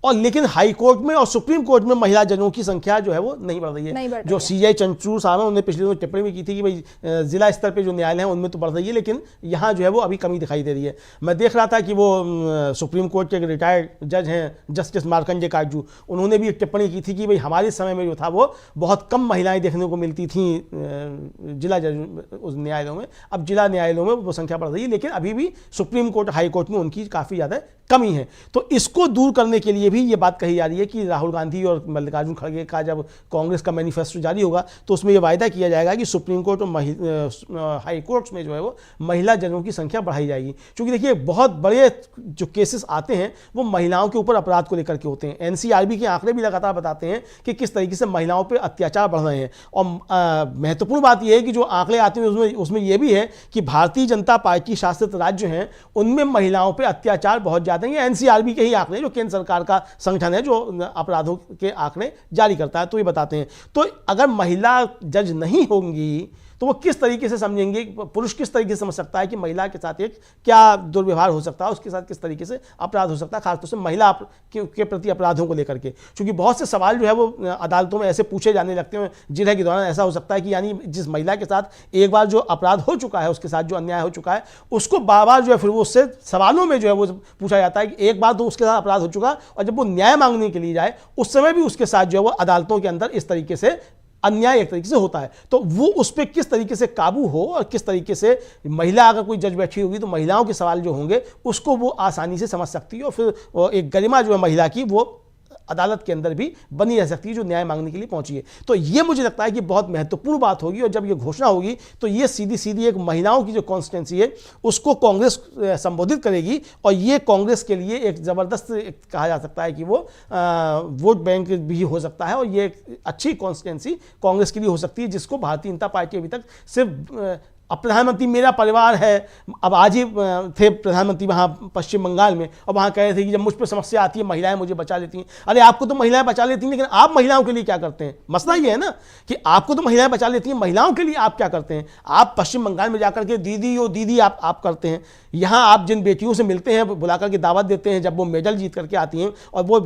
और लेकिन हाई कोर्ट में और सुप्रीम कोर्ट में महिला जजों की संख्या जो है वो नहीं बढ़ रही है। जो सीजे चंद्रचूड़ साहब हैं उन्होंने पिछले दिनों टिप्पणी भी की थी कि भाई जिला स्तर पे जो न्यायालय हैं उनमें तो बढ़ रही है, लेकिन यहाँ जो है वो अभी कमी दिखाई दे रही है। मैं देख रहा था कि वो सुप्रीम कोर्ट के एक रिटायर्ड जज हैं जस्टिस मार्कंडे काटजू, उन्होंने भी एक टिप्पणी की थी कि भाई हमारे समय में जो था वो बहुत कम महिलाएं देखने को मिलती थी जिला जज उस न्यायालयों में, अब जिला न्यायालयों में वो संख्या बढ़ रही है, लेकिन अभी भी सुप्रीम कोर्ट, हाई कोर्ट में उनकी काफ़ी ज़्यादा कमी है। तो इसको दूर करने के लिए भी ये बात कही जा रही है कि राहुल गांधी और मल्लिकार्जुन खड़गे का जब कांग्रेस का मैनिफेस्टो जारी होगा तो उसमें यह वायदा किया जाएगा कि सुप्रीम कोर्ट और हाई कोर्ट्स में जो है वो महिला जजों की संख्या बढ़ाई जाएगी। क्योंकि देखिए बहुत बड़े जो केसेस आते हैं वो महिलाओं के ऊपर अपराध को लेकर के होते हैं। एनसीआरबी के आंकड़े भी लगातार बताते हैं कि किस तरीके से महिलाओं पर अत्याचार बढ़ रहे हैं। और महत्वपूर्ण बात यह है कि जो आंकड़े आते हैं उसमें यह भी है कि भारतीय जनता पार्टी शासित राज्य हैं उनमें महिलाओं पर अत्याचार बहुत ज़्यादा है। एनसीआरबी के ही आंकड़े, जो केंद्र सरकार का संगठन है जो अपराधों के आंकड़े जारी करता है, तो ये बताते हैं। तो अगर महिला जज नहीं होंगी तो वो किस तरीके से समझेंगे, पुरुष किस तरीके से समझ सकता है कि महिला के साथ एक क्या दुर्व्यवहार हो सकता है, उसके साथ किस तरीके से अपराध हो सकता है, खासतौर से महिला के प्रति अपराधों को लेकर के। क्योंकि बहुत से सवाल जो है वो अदालतों में ऐसे पूछे जाने लगते हैं जिरह के दौरान। ऐसा हो सकता है कि यानी जिस महिला के साथ एक बार जो अपराध हो चुका है, उसके साथ जो अन्याय हो चुका है, उसको बार बार जो है फिर वो उससे सवालों में जो है वो पूछा जाता है कि एक बार तो उसके साथ अपराध हो चुका, और जब वो न्याय मांगने के लिए जाए उस समय भी उसके साथ जो है वो अदालतों के अंदर इस तरीके से अन्याय एक तरीके से होता है। तो वो उस पर किस तरीके से काबू हो, और किस तरीके से महिला अगर कोई जज बैठी होगी तो महिलाओं के सवाल जो होंगे उसको वो आसानी से समझ सकती है, और फिर एक गरिमा जो है महिला की वो अदालत के अंदर भी बनी रह सकती है जो न्याय मांगने के लिए पहुंची है। तो ये मुझे लगता है कि बहुत महत्वपूर्ण बात होगी, और जब ये घोषणा होगी तो ये सीधी सीधी एक महिलाओं की जो कॉन्स्टिट्यूंसी है उसको कांग्रेस संबोधित करेगी, और ये कांग्रेस के लिए एक ज़बरदस्त कहा जा सकता है कि वो वोट बैंक भी हो सकता है, और ये एक अच्छी कॉन्स्टिट्यूंसी कांग्रेस के लिए हो सकती है, जिसको भारतीय जनता पार्टी अभी तक सिर्फ अब प्रधानमंत्री मेरा परिवार है, अब आज ही थे प्रधानमंत्री वहाँ पश्चिम बंगाल में, और वहाँ कह रहे थे कि जब मुझ पर समस्या आती है महिलाएं मुझे बचा लेती हैं। अरे आपको तो महिलाएं बचा लेती हैं, लेकिन आप महिलाओं के लिए क्या करते हैं? मसला ये है ना कि आपको तो महिलाएं बचा लेती हैं, महिलाओं के लिए आप क्या करते हैं? आप पश्चिम बंगाल में जाकर के दीदी ओ दीदी आप करते हैं। यहाँ आप जिन बेटियों से मिलते हैं, बुला करके दावत देते हैं, जब वो मेडल जीत करके आती हैं, और वो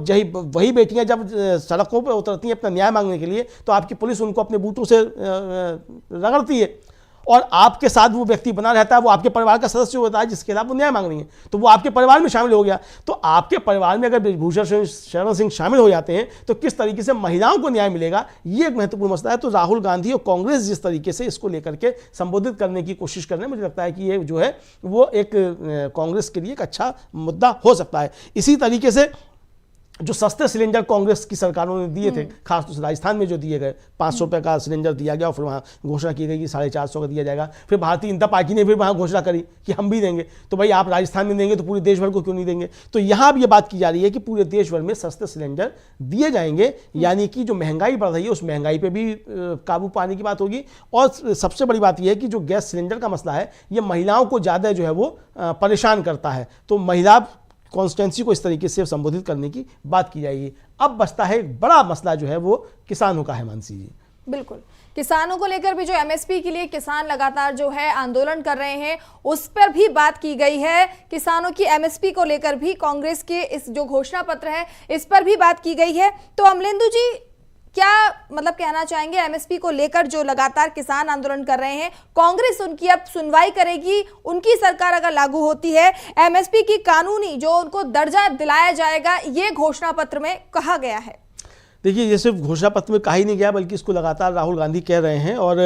वही बेटियाँ जब सड़कों पर उतरती हैं अपना न्याय मांगने के लिए, तो आपकी पुलिस उनको अपने बूटों से रगड़ती है, और आपके साथ वो व्यक्ति बना रहता है, वो आपके परिवार का सदस्य होता है जिसके खिलाफ वो न्याय मांग रही है, तो वो आपके परिवार में शामिल हो गया। तो आपके परिवार में अगर बृजभूषण शरण सिंह शामिल हो जाते हैं तो किस तरीके से महिलाओं को न्याय मिलेगा, ये एक महत्वपूर्ण मसला है। तो राहुल गांधी और कांग्रेस जिस तरीके से इसको लेकर के संबोधित करने की कोशिश कर रहे हैं, मुझे लगता है कि ये जो है वो एक कांग्रेस के लिए एक अच्छा मुद्दा हो सकता है। इसी तरीके से जो सस्ते सिलेंडर कांग्रेस की सरकारों ने दिए थे, खासतौर से राजस्थान में जो दिए गए 500 रुपये का सिलेंडर दिया गया, और फिर वहाँ घोषणा की गई कि 450 का दिया जाएगा। फिर भारतीय जनता पार्टी ने फिर वहाँ घोषणा करी कि हम भी देंगे। तो भाई आप राजस्थान में देंगे तो पूरे देश भर को क्यों नहीं देंगे? तो यहाँ अब ये बात की जा रही है कि पूरे देश भर में सस्ते सिलेंडर दिए जाएंगे, यानी कि जो महंगाई बढ़ रही है उस महंगाई पर भी काबू पाने की बात होगी। और सबसे बड़ी बात यह है कि जो गैस सिलेंडर का मसला है ये महिलाओं को ज़्यादा जो है वो परेशान करता है, तो महिला कॉन्स्टिट्यूंसी को इस तरीके से संबोधित करने की बात की जाएगी। अब बचता है एक बड़ा मसला जो है वो किसानों का है, मानसी जी। बिल्कुल, किसानों को लेकर भी जो एमएसपी के लिए किसान लगातार जो है आंदोलन कर रहे हैं उस पर भी बात की गई है। किसानों की एमएसपी को लेकर भी कांग्रेस के इस जो घोषणा पत्र है इस पर भी बात की गई है। तो अमलेंदु जी क्या मतलब कहना चाहेंगे एमएसपी को लेकर, जो लगातार किसान आंदोलन कर रहे हैं, कांग्रेस उनकी अब सुनवाई करेगी, उनकी सरकार अगर लागू होती है, एमएसपी की कानूनी जो उनको दर्जा दिलाया जाएगा, ये घोषणा पत्र में कहा गया है। देखिए, ये सिर्फ घोषणा पत्र में कहा ही नहीं गया, बल्कि इसको लगातार राहुल गांधी कह रहे हैं। और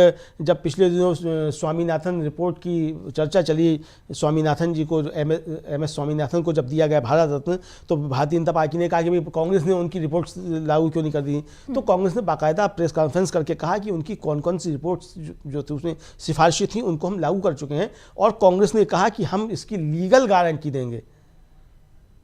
जब पिछले दिनों स्वामीनाथन रिपोर्ट की चर्चा चली, स्वामीनाथन जी को, एम एस स्वामीनाथन को जब दिया गया भारत रत्न, तो भारतीय जनता पार्टी ने कहा कि भाई कांग्रेस ने उनकी रिपोर्ट्स लागू क्यों नहीं कर दी। तो कांग्रेस ने बाकायदा प्रेस कॉन्फ्रेंस करके कहा कि उनकी कौन कौन सी रिपोर्ट्स जो थी उसमें सिफारिशें थी उनको हम लागू कर चुके हैं। और कांग्रेस ने कहा कि हम इसकी लीगल गारंटी देंगे।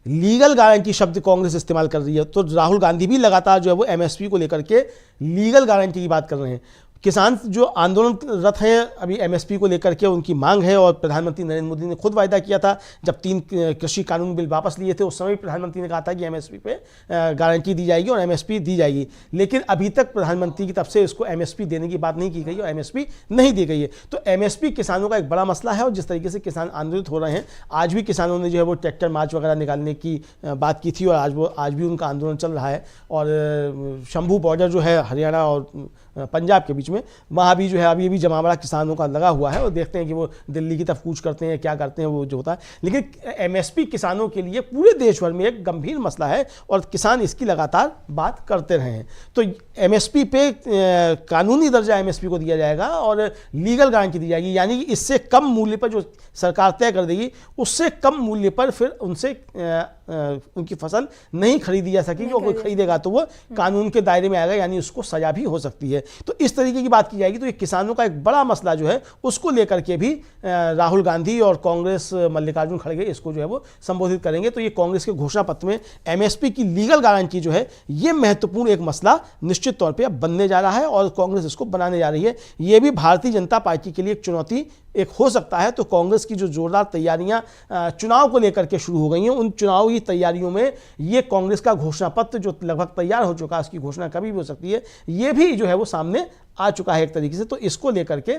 लीगल गारंटी शब्द कांग्रेस इस्तेमाल कर रही है। तो राहुल गांधी भी लगातार जो है वो एमएसपी को लेकर के लीगल गारंटी की बात कर रहे हैं। किसान जो आंदोलनरत हैं अभी एमएसपी को लेकर के, उनकी मांग है। और प्रधानमंत्री नरेंद्र मोदी ने खुद वायदा किया था, जब 3 कृषि कानून बिल वापस लिए थे उस समय भी प्रधानमंत्री ने कहा था कि एमएसपी पे गारंटी दी जाएगी और एमएसपी दी जाएगी। लेकिन अभी तक प्रधानमंत्री की तरफ से इसको एमएसपी देने की बात नहीं की गई और एमएसपी नहीं दी गई है। तो एमएसपी किसानों का एक बड़ा मसला है। और जिस तरीके से किसान आंदोलित हो रहे हैं, आज भी किसानों ने जो है वो ट्रैक्टर मार्च वगैरह निकालने की बात की थी और आज भी उनका आंदोलन चल रहा है। और शंभू बॉर्डर जो है हरियाणा और पंजाब के बीच में, वहाँ भी जो है अभी भी जमावड़ा किसानों का लगा हुआ है। और देखते हैं कि वो दिल्ली की तरफ कूच करते हैं, क्या करते हैं, वो जो होता है। लेकिन एमएसपी किसानों के लिए पूरे देश भर में एक गंभीर मसला है और किसान इसकी लगातार बात करते रहे हैं। तो एमएसपी पे कानूनी दर्जा एमएसपी को दिया जाएगा और लीगल गारंटी दी जाएगी, यानी कि इससे कम मूल्य पर जो सरकार तय कर देगी उससे कम मूल्य पर फिर उनसे उनकी फसल नहीं खरीदी जा सकेगी। और कोई खरीदेगा तो वो कानून के दायरे में आएगा, यानी उसको सजा भी हो सकती है। तो इस तरीके की बात की जाएगी। तो ये किसानों का एक बड़ा मसला जो है उसको लेकर के भी राहुल गांधी और कांग्रेस मल्लिकार्जुन खड़गे इसको जो है वो संबोधित करेंगे। तो ये कांग्रेस के घोषणा पत्र में एमएसपी की लीगल गारंटी जो है ये महत्वपूर्ण एक मसला निश्चित तौर पर अब बनने जा रहा है और कांग्रेस इसको बनाने जा रही है। ये भी भारतीय जनता पार्टी के लिए एक चुनौती एक हो सकता है। तो कांग्रेस की जो जोरदार तैयारियां चुनाव को लेकर के शुरू हो गई हैं, उन चुनावी तैयारियों में ये कांग्रेस का घोषणा पत्र जो लगभग तैयार हो चुका है, उसकी घोषणा कभी भी हो सकती है, ये भी जो है वो सामने आ चुका है एक तरीके से। तो इसको लेकर के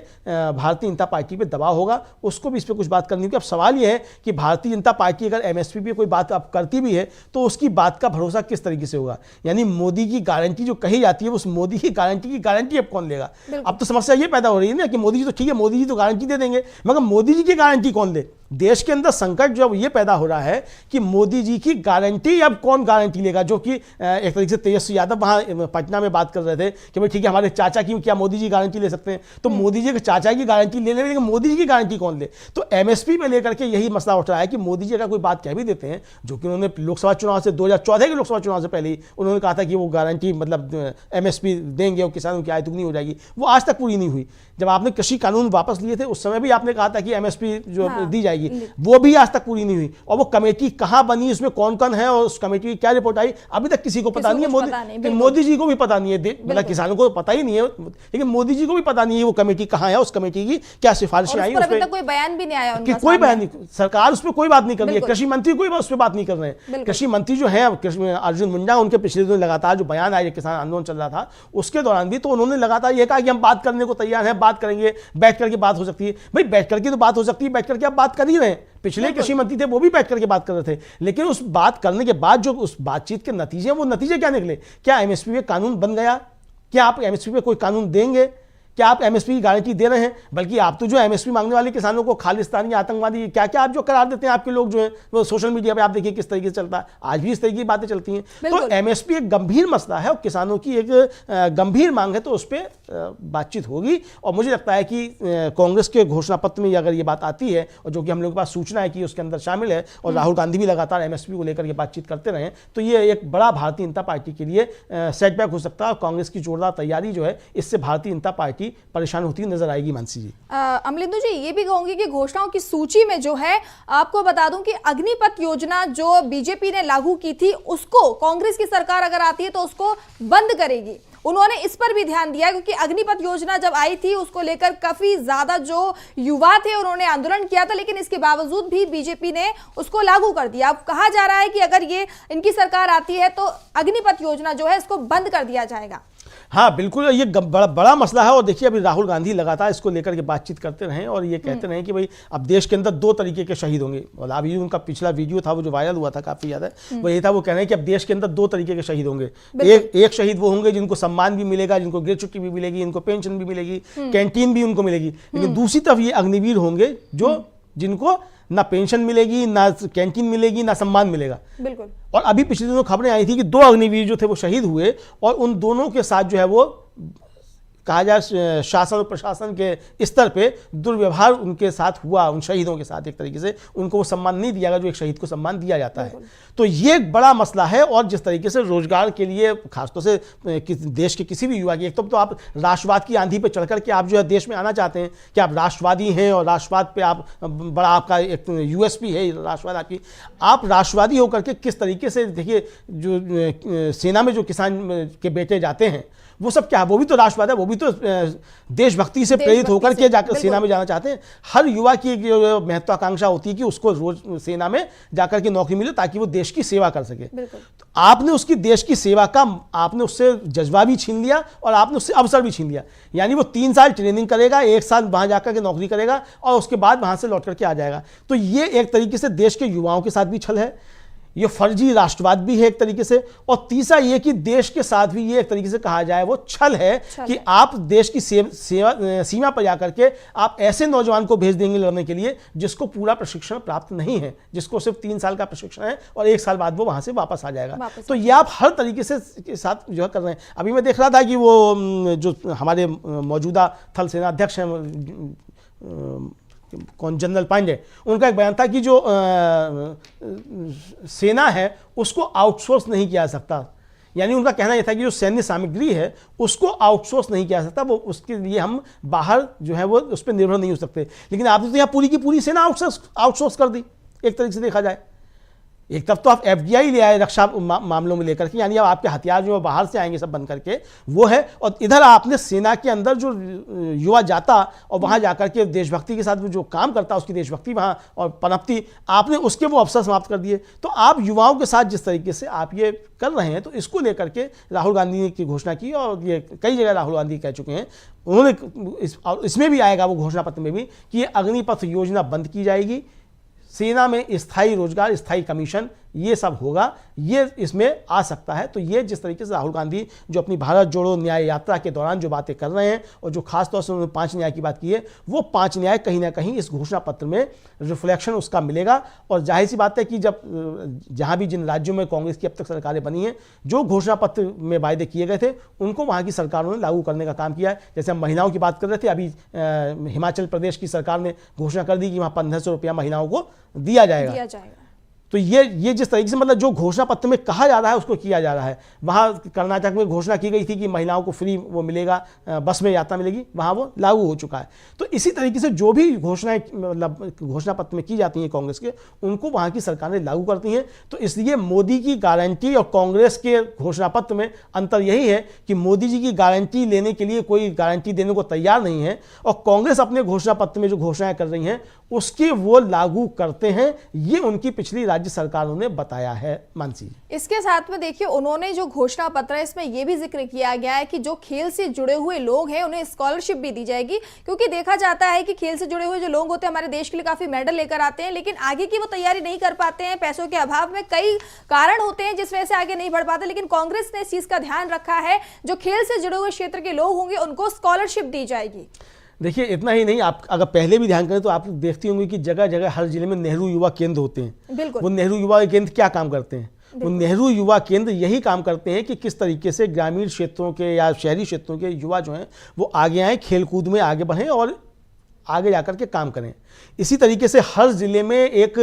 भारतीय जनता पार्टी पे दबाव होगा, उसको भी इस पर कुछ बात करनी होगी। अब सवाल ये है कि भारतीय जनता पार्टी अगर एमएसपी पे कोई बात अब करती भी है तो उसकी बात का भरोसा किस तरीके से होगा। यानी मोदी की गारंटी जो कही जाती है, उस मोदी की गारंटी अब कौन लेगा। अब तो समस्या ये पैदा हो रही है ना कि मोदी जी तो ठीक है, मोदी जी तो गारंटी दे देंगे, मगर मोदी जी की गारंटी कौन ले। देश के अंदर संकट जो ये पैदा हो रहा है कि मोदी जी की गारंटी अब कौन गारंटी लेगा। जो कि एक तरीके से तेजस्वी यादव वहां पटना में बात कर रहे थे कि भाई ठीक है, हमारे चाचा की क्या मोदी जी गारंटी ले सकते हैं। तो मोदी जी के चाचा की गारंटी ले लेंगे, लेकिन मोदी जी की गारंटी कौन ले। तो एमएसपी में लेकर के यही मसला उठ रहा है कि मोदी जी अगर कोई बात कह भी देते हैं, जो कि उन्होंने लोकसभा चुनाव से 2014 के लोकसभा चुनाव से पहले ही उन्होंने कहा था कि वो गारंटी मतलब एमएसपी देंगे और किसानों की आय दुगनी हो जाएगी, वो आज तक पूरी नहीं हुई। जब आपने कृषि कानून वापस लिए थे उस समय भी आपने कहा था कि एमएसपी जो दी जाएगी, वो भी आज तक पूरी नहीं हुई। और वो कमेटी कहां बनी, उसमें कौन कौन है और उस कमेटी की क्या रिपोर्ट आई, अभी तक किसी को पता नहीं है। मोदी जी को भी पता नहीं है, मतलब किसानों को पता ही नहीं है, लेकिन मोदी जी को भी पता नहीं है वो कमेटी कहां है, उस कमेटी की क्या सिफारिशें आई, उस पर कोई बयान भी नहीं आया उनका, कोई बयान नहीं। सरकार उस पर कोई बात नहीं कर रही है, कृषि मंत्री कोई उस पर बात नहीं कर रहे हैं। कृषि मंत्री जो है अर्जुन मुंडा, उनके पिछले दिनों लगातार जो बयान आए, किसान आंदोलन चल रहा था उसके दौरान भी तो उन्होंने लगातार ये कहा कि हम बात करने को तैयार हैं, बात करेंगे, बैठ करके बात हो सकती है। भाई बैठ करके तो बात हो सकती है, बैठ करके आप बात कर ही रहे हैं। पिछले कृषि मंत्री थे वो भी बैठ करके बात कर रहे थे, लेकिन उस बात करने के बाद जो उस बातचीत के नतीजे, वो नतीजे क्या निकले। क्या एमएसपी पे कानून बन गया? क्या आप एमएसपी पे कोई कानून देंगे? क्या आप एमएसपी की गारंटी दे रहे हैं? बल्कि आप तो जो एमएसपी मांगने वाले किसानों को खालिस्तानी, आतंकवादी, क्या क्या आप जो करार देते हैं आपके लोग जो हैं, वो सोशल मीडिया पे आप देखिए किस तरीके से चलता है। आज भी इस तरीके की बातें चलती हैं। तो एमएसपी एक गंभीर मसला है और किसानों की एक गंभीर मांग है, तो उस पर बातचीत होगी। और मुझे लगता है कि कांग्रेस के घोषणा पत्र में अगर ये बात आती है, और जो कि हम लोगों के पास सूचना है कि उसके अंदर शामिल है, और राहुल गांधी भी लगातार एमएसपी को लेकर के बातचीत करते रहे, तो ये एक बड़ा भारतीय जनता पार्टी के लिए सेटबैक हो सकता है। और कांग्रेस की जोरदार तैयारी जो है, इससे भारतीय जनता पार्टी परेशान होती नजर आएगी। मानसी जी, अमलिंदु जी, ये भी कहूंगी कि घोषणाओं की सूची में जो है, आपको बता दूं कि अग्निपथ योजना जो बीजेपी ने लागू की थी, उसको कांग्रेस की सरकार अगर आती है तो उसको बंद करेगी। उन्होंने इस पर भी ध्यान दिया, क्योंकि अग्निपथ योजना जब आई थी उसको लेकर काफी ज्यादा जो युवा थे उन्होंने आंदोलन किया था, लेकिन इसके बावजूद भी बीजेपी ने उसको लागू कर दिया। अब कहा जा रहा है कि अगर ये इनकी सरकार आती है तो अग्निपथ योजना जो है इसको बंद कर दिया जाएगा। हाँ बिल्कुल, ये बड़ा मसला है। और देखिए अभी राहुल गांधी लगातार इसको लेकर के बातचीत करते रहे और ये कहते रहे कि भाई अब देश के अंदर 2 तरीके के शहीद होंगे। और अभी उनका पिछला वीडियो था वो जो वायरल हुआ था काफी ज्यादा, वो ये था, वो कह रहे हैं कि अब देश के अंदर 2 तरीके के शहीद होंगे। एक शहीद वो होंगे जिनको सम्मान भी मिलेगा, जिनको गृह छुट्टी भी मिलेगी, इनको पेंशन भी मिलेगी, कैंटीन भी उनको मिलेगी। लेकिन दूसरी तरफ ये अग्निवीर होंगे जो जिनको ना पेंशन मिलेगी, ना कैंटीन मिलेगी, ना सम्मान मिलेगा। बिल्कुल। और अभी पिछले दिनों खबरें आई थी कि 2 अग्निवीर जो थे वो शहीद हुए और उन दोनों के साथ जो है वो कहा जाए शासन और प्रशासन के स्तर पे दुर्व्यवहार उनके साथ हुआ, उन शहीदों के साथ। एक तरीके से उनको वो सम्मान नहीं दिया गया जो एक शहीद को सम्मान दिया जाता है। तो ये एक बड़ा मसला है। और जिस तरीके से रोजगार के लिए खासतौर से देश के किसी भी युवा की, एक तो आप राष्ट्रवाद की आंधी पे चढ़ करके आप जो है देश में आना चाहते हैं कि आप राष्ट्रवादी हैं और राष्ट्रवाद पे आप बड़ा आपका एक यूएसपी है राष्ट्रवाद आपकी, आप राष्ट्रवादी होकर के किस तरीके से, देखिए जो सेना में जो किसान के बेटे जाते हैं वो सब क्या है, वो भी तो राष्ट्रवाद है, वो भी तो देशभक्ति से प्रेरित होकर के जाकर सेना में जाना चाहते हैं। हर युवा की एक महत्वाकांक्षा होती है कि उसको रोज सेना में जाकर के नौकरी मिले ताकि वो देश की सेवा कर सके। तो आपने उसकी देश की सेवा का, आपने उससे जज्बा भी छीन लिया और आपने उससे अवसर भी छीन लिया। यानी वो 3 साल ट्रेनिंग करेगा, 1 साल वहां जाकर के नौकरी करेगा और उसके बाद वहां से लौट करके आ जाएगा। तो ये एक तरीके से देश के युवाओं के साथ भी छल है, ये फर्जी राष्ट्रवाद भी है एक तरीके से। और तीसरा ये कि देश के साथ भी ये एक तरीके से कहा जाए वो छल है कि आप देश की सीमा पर जाकर के आप ऐसे नौजवान को भेज देंगे लड़ने के लिए जिसको पूरा प्रशिक्षण प्राप्त नहीं है, जिसको सिर्फ 3 साल का प्रशिक्षण है और 1 साल बाद वो वहां से वापस आ जाएगा। तो ये आप हर तरीके से के साथ जो है कर रहे हैं। अभी मैं देख रहा था कि वो जो हमारे मौजूदा थल सेना अध्यक्ष हैं कौन, जनरल पांडे, उनका एक बयान था कि जो सेना है उसको आउटसोर्स नहीं किया जा सकता। यानी उनका कहना यह था कि जो सैन्य सामग्री है उसको आउटसोर्स नहीं किया जा सकता, वो उसके लिए हम बाहर जो है वो उस पर निर्भर नहीं हो सकते। लेकिन आपने तो यहाँ पूरी की पूरी सेना आउटसोर्स कर दी एक तरीके से देखा जाए। एक तरफ तो आप एफडीआई ले आए रक्षा मामलों में लेकर के, यानी अब आपके हथियार जो बाहर से आएंगे सब बन करके वो है, और इधर आपने सेना के अंदर जो युवा जाता और वहां जाकर के देशभक्ति के साथ वो जो काम करता उसकी देशभक्ति वहां और पनपती, आपने उसके वो अवसर समाप्त कर दिए। तो आप युवाओं के साथ जिस तरीके से आप ये कर रहे हैं, तो इसको लेकर के राहुल गांधी ने की घोषणा की और ये कई जगह राहुल गांधी कह चुके हैं, उन्होंने इसमें भी आएगा वो घोषणा पत्र में भी कि ये अग्निपथ योजना बंद की जाएगी, सेना में स्थायी रोजगार, स्थायी कमीशन, ये सब होगा, ये इसमें आ सकता है। तो ये जिस तरीके से राहुल गांधी जो अपनी भारत जोड़ो न्याय यात्रा के दौरान जो बातें कर रहे हैं और जो खासतौर से उन्होंने 5 न्याय की बात की है, वो 5 न्याय कहीं ना कहीं इस घोषणा पत्र में रिफ्लेक्शन उसका मिलेगा। और जाहिर सी बात है कि जब जहां भी जिन राज्यों में कांग्रेस की अब तक सरकारें बनी हैं, जो घोषणा पत्र में वायदे किए गए थे उनको वहां की सरकारों ने लागू करने का काम किया है। जैसे हम महिलाओं की बात कर रहे थे, अभी हिमाचल प्रदेश की सरकार ने घोषणा कर दी कि वहां 1500 रुपया महिलाओं को दिया जाएगा। तो ये जिस तरीके से मतलब जो घोषणा पत्र में कहा जा रहा है उसको किया जा रहा है। वहाँ कर्नाटक में घोषणा की गई थी कि महिलाओं को फ्री वो मिलेगा, बस में यात्रा मिलेगी, वहाँ वो लागू हो चुका है। तो इसी तरीके से जो भी घोषणाएं मतलब घोषणा पत्र में की जाती हैं कांग्रेस के, उनको वहाँ की सरकारें लागू करती हैं। तो इसलिए मोदी की गारंटी और कांग्रेस के घोषणा पत्र में अंतर यही है कि मोदी जी की गारंटी लेने के लिए कोई गारंटी देने को तैयार नहीं है और कांग्रेस अपने घोषणा पत्र में जो घोषणाएं कर रही हैं उसके वो लागू करते हैं। ये उनकी पिछली राज्य सरकारों ने बताया है। मानसी, इसके साथ में देखिए उन्होंने जो घोषणा पत्र है इसमें यह भी जिक्र किया गया है कि जो खेल से जुड़े हुए लोग हैं उन्हें स्कॉलरशिप भी दी जाएगी, क्योंकि देखा जाता है कि खेल से जुड़े हुए जो लोग होते हैं हमारे देश के लिए काफी मेडल लेकर आते हैं, लेकिन आगे की वो तैयारी नहीं कर पाते हैं। पैसों के अभाव में कई कारण होते हैं जिस वजह से आगे नहीं बढ़ पाते, लेकिन कांग्रेस ने इस चीज का ध्यान रखा है, जो खेल से जुड़े हुए क्षेत्र के लोग होंगे उनको स्कॉलरशिप दी जाएगी। देखिए इतना ही नहीं, आप अगर पहले भी ध्यान करें तो आप देखती होंगी कि जगह जगह हर जिले में नेहरू युवा केंद्र होते हैं। वो नेहरू युवा केंद्र क्या काम करते हैं? वो नेहरू युवा केंद्र यही काम करते हैं कि किस तरीके से ग्रामीण क्षेत्रों के या शहरी क्षेत्रों के युवा जो हैं वो आगे आए, खेलकूद में आगे बढ़ें और आगे जाकर के काम करें। इसी तरीके से हर जिले में एक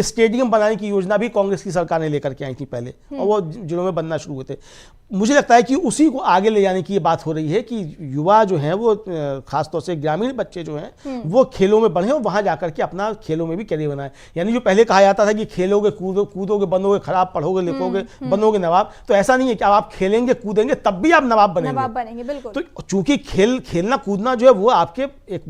स्टेडियम बनाने की योजना भी कांग्रेस की सरकार ने लेकर के आई थी पहले, और वो जिलों में बनना शुरू हुए थे। मुझे लगता है कि उसी को आगे ले जाने की ये बात हो रही है कि युवा जो हैं वो खासतौर से ग्रामीण बच्चे जो हैं वो खेलों में बढ़े और वहां जाकर के अपना खेलों में भी करियर बनाए। यानी जो पहले कहा जाता था कि खेलोगे कूदोगे बनोगे खराब, पढ़ोगे लिखोगे बनोगे नवाब, तो ऐसा नहीं है कि आप खेलेंगे कूदेंगे तब भी आप नवाब बनेंगे। बिल्कुल। तो चूंकि खेलना कूदना जो है वो आपके एक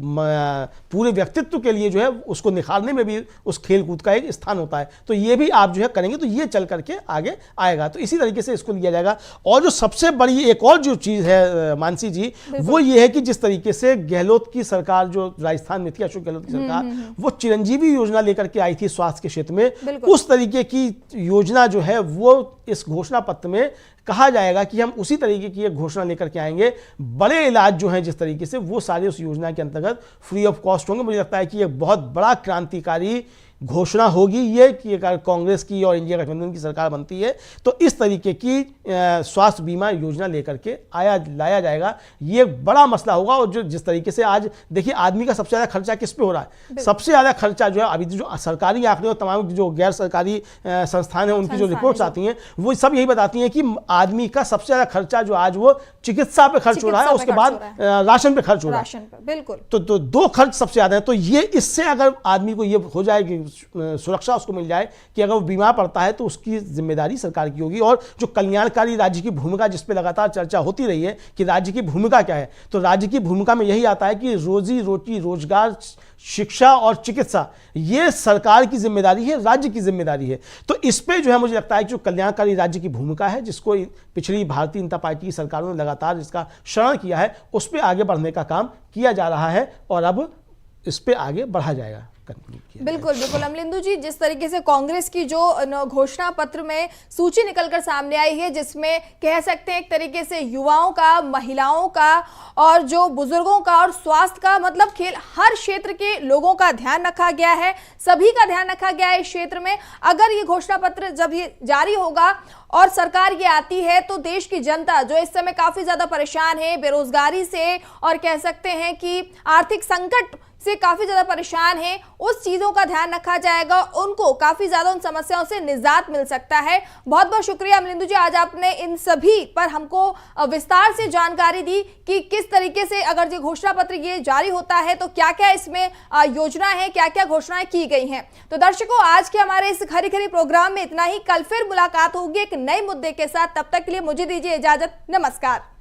पूरे व्यक्तित्व के लिए जो है उसको निखारने में भी उस खेल कूद का एक स्थान होता है। तो ये भी आप जो है करेंगे तो ये चल करके आगे आएगा। तो इसी तरीके से इसको लिया जाएगा। और जो सबसे बड़ी एक और जो चीज है मानसी जी, वो ये है कि जिस तरीके से गहलोत की सरकार जो राजस्थान में थी, अशोक गहलोत की सरकार, वो चिरंजीवी योजना लेकर के आई थी स्वास्थ्य के क्षेत्र में, उस तरीके की योजना जो है वो इस घोषणा पत्र में कहा जाएगा कि हम उसी तरीके की एक घोषणा लेकर के आएंगे। बड़े इलाज जो हैं जिस तरीके से वो सारे उस योजना के अंतर्गत फ्री ऑफ कॉस्ट होंगे। मुझे लगता है कि ये बहुत बड़ा क्रांतिकारी घोषणा होगी ये कि अगर कांग्रेस की और इंडिया गठबंधन की सरकार बनती है तो इस तरीके की स्वास्थ्य बीमा योजना लेकर के लाया जाएगा। ये बड़ा मसला होगा। और जो जिस तरीके से आज देखिए आदमी का सबसे ज़्यादा खर्चा किस पे हो रहा है, सबसे ज़्यादा खर्चा जो है अभी जो सरकारी आंकड़े और तमाम जो गैर सरकारी संस्थान है उनकी जो रिपोर्ट्स आती हैं वो सब यही बताती हैं कि आदमी का सबसे ज़्यादा खर्चा जो आज वो चिकित्सा पे खर्च हो रहा है, उसके बाद राशन पे खर्च हो रहा है। बिल्कुल। तो दो खर्च सबसे ज्यादा है। तो ये इससे अगर आदमी को ये हो जाए कि सुरक्षा उसको मिल जाए कि अगर वो बीमार पड़ता है तो उसकी जिम्मेदारी सरकार की होगी। और जो कल्याणकारी राज्य की भूमिका जिस पे लगातार चर्चा होती रही है कि राज्य की भूमिका क्या है, तो राज्य की भूमिका में यही आता है कि रोजी रोटी, रोजगार, शिक्षा और चिकित्सा ये सरकार की जिम्मेदारी है, राज्य की जिम्मेदारी है। तो इस पे जो है मुझे लगता है कि जो कल्याणकारी राज्य की भूमिका है जिसको पिछली भारतीय जनता पार्टी की सरकारों ने लगातार इसका शरण किया है, उस पे आगे बढ़ने का काम किया जा रहा है और अब इस पे आगे बढ़ा जाएगा। बिल्कुल बिल्कुल अमलिंदु जी, जिस तरीके से कांग्रेस की जो घोषणा पत्र में सूची निकलकर सामने आई है जिसमें कह सकते हैं एक तरीके से युवाओं का, महिलाओं का और जो बुजुर्गों का और स्वास्थ्य का, मतलब खेल हर क्षेत्र के लोगों का ध्यान रखा गया है, सभी का ध्यान रखा गया है इस क्षेत्र में। अगर ये घोषणा पत्र जब ये जारी होगा और सरकार ये आती है तो देश की जनता जो इस समय काफी ज्यादा परेशान है बेरोजगारी से और कह सकते हैं कि आर्थिक संकट से काफी ज्यादा परेशान है, उस चीजों का ध्यान रखा जाएगा, उनको काफी ज्यादा उन समस्याओं से निजात मिल सकता है। बहुत बहुत शुक्रिया अमलिंदु जी, आज आपने इन सभी पर हमको विस्तार से जानकारी दी कि किस तरीके से अगर ये घोषणा पत्र ये जारी होता है तो क्या क्या इसमें योजना है, क्या क्या घोषणाएं की गई हैं। तो दर्शकों, आज के हमारे इस खरी खरी प्रोग्राम में इतना ही। कल फिर मुलाकात होगी एक नए मुद्दे के साथ। तब तक के लिए मुझे दीजिए इजाजत। नमस्कार।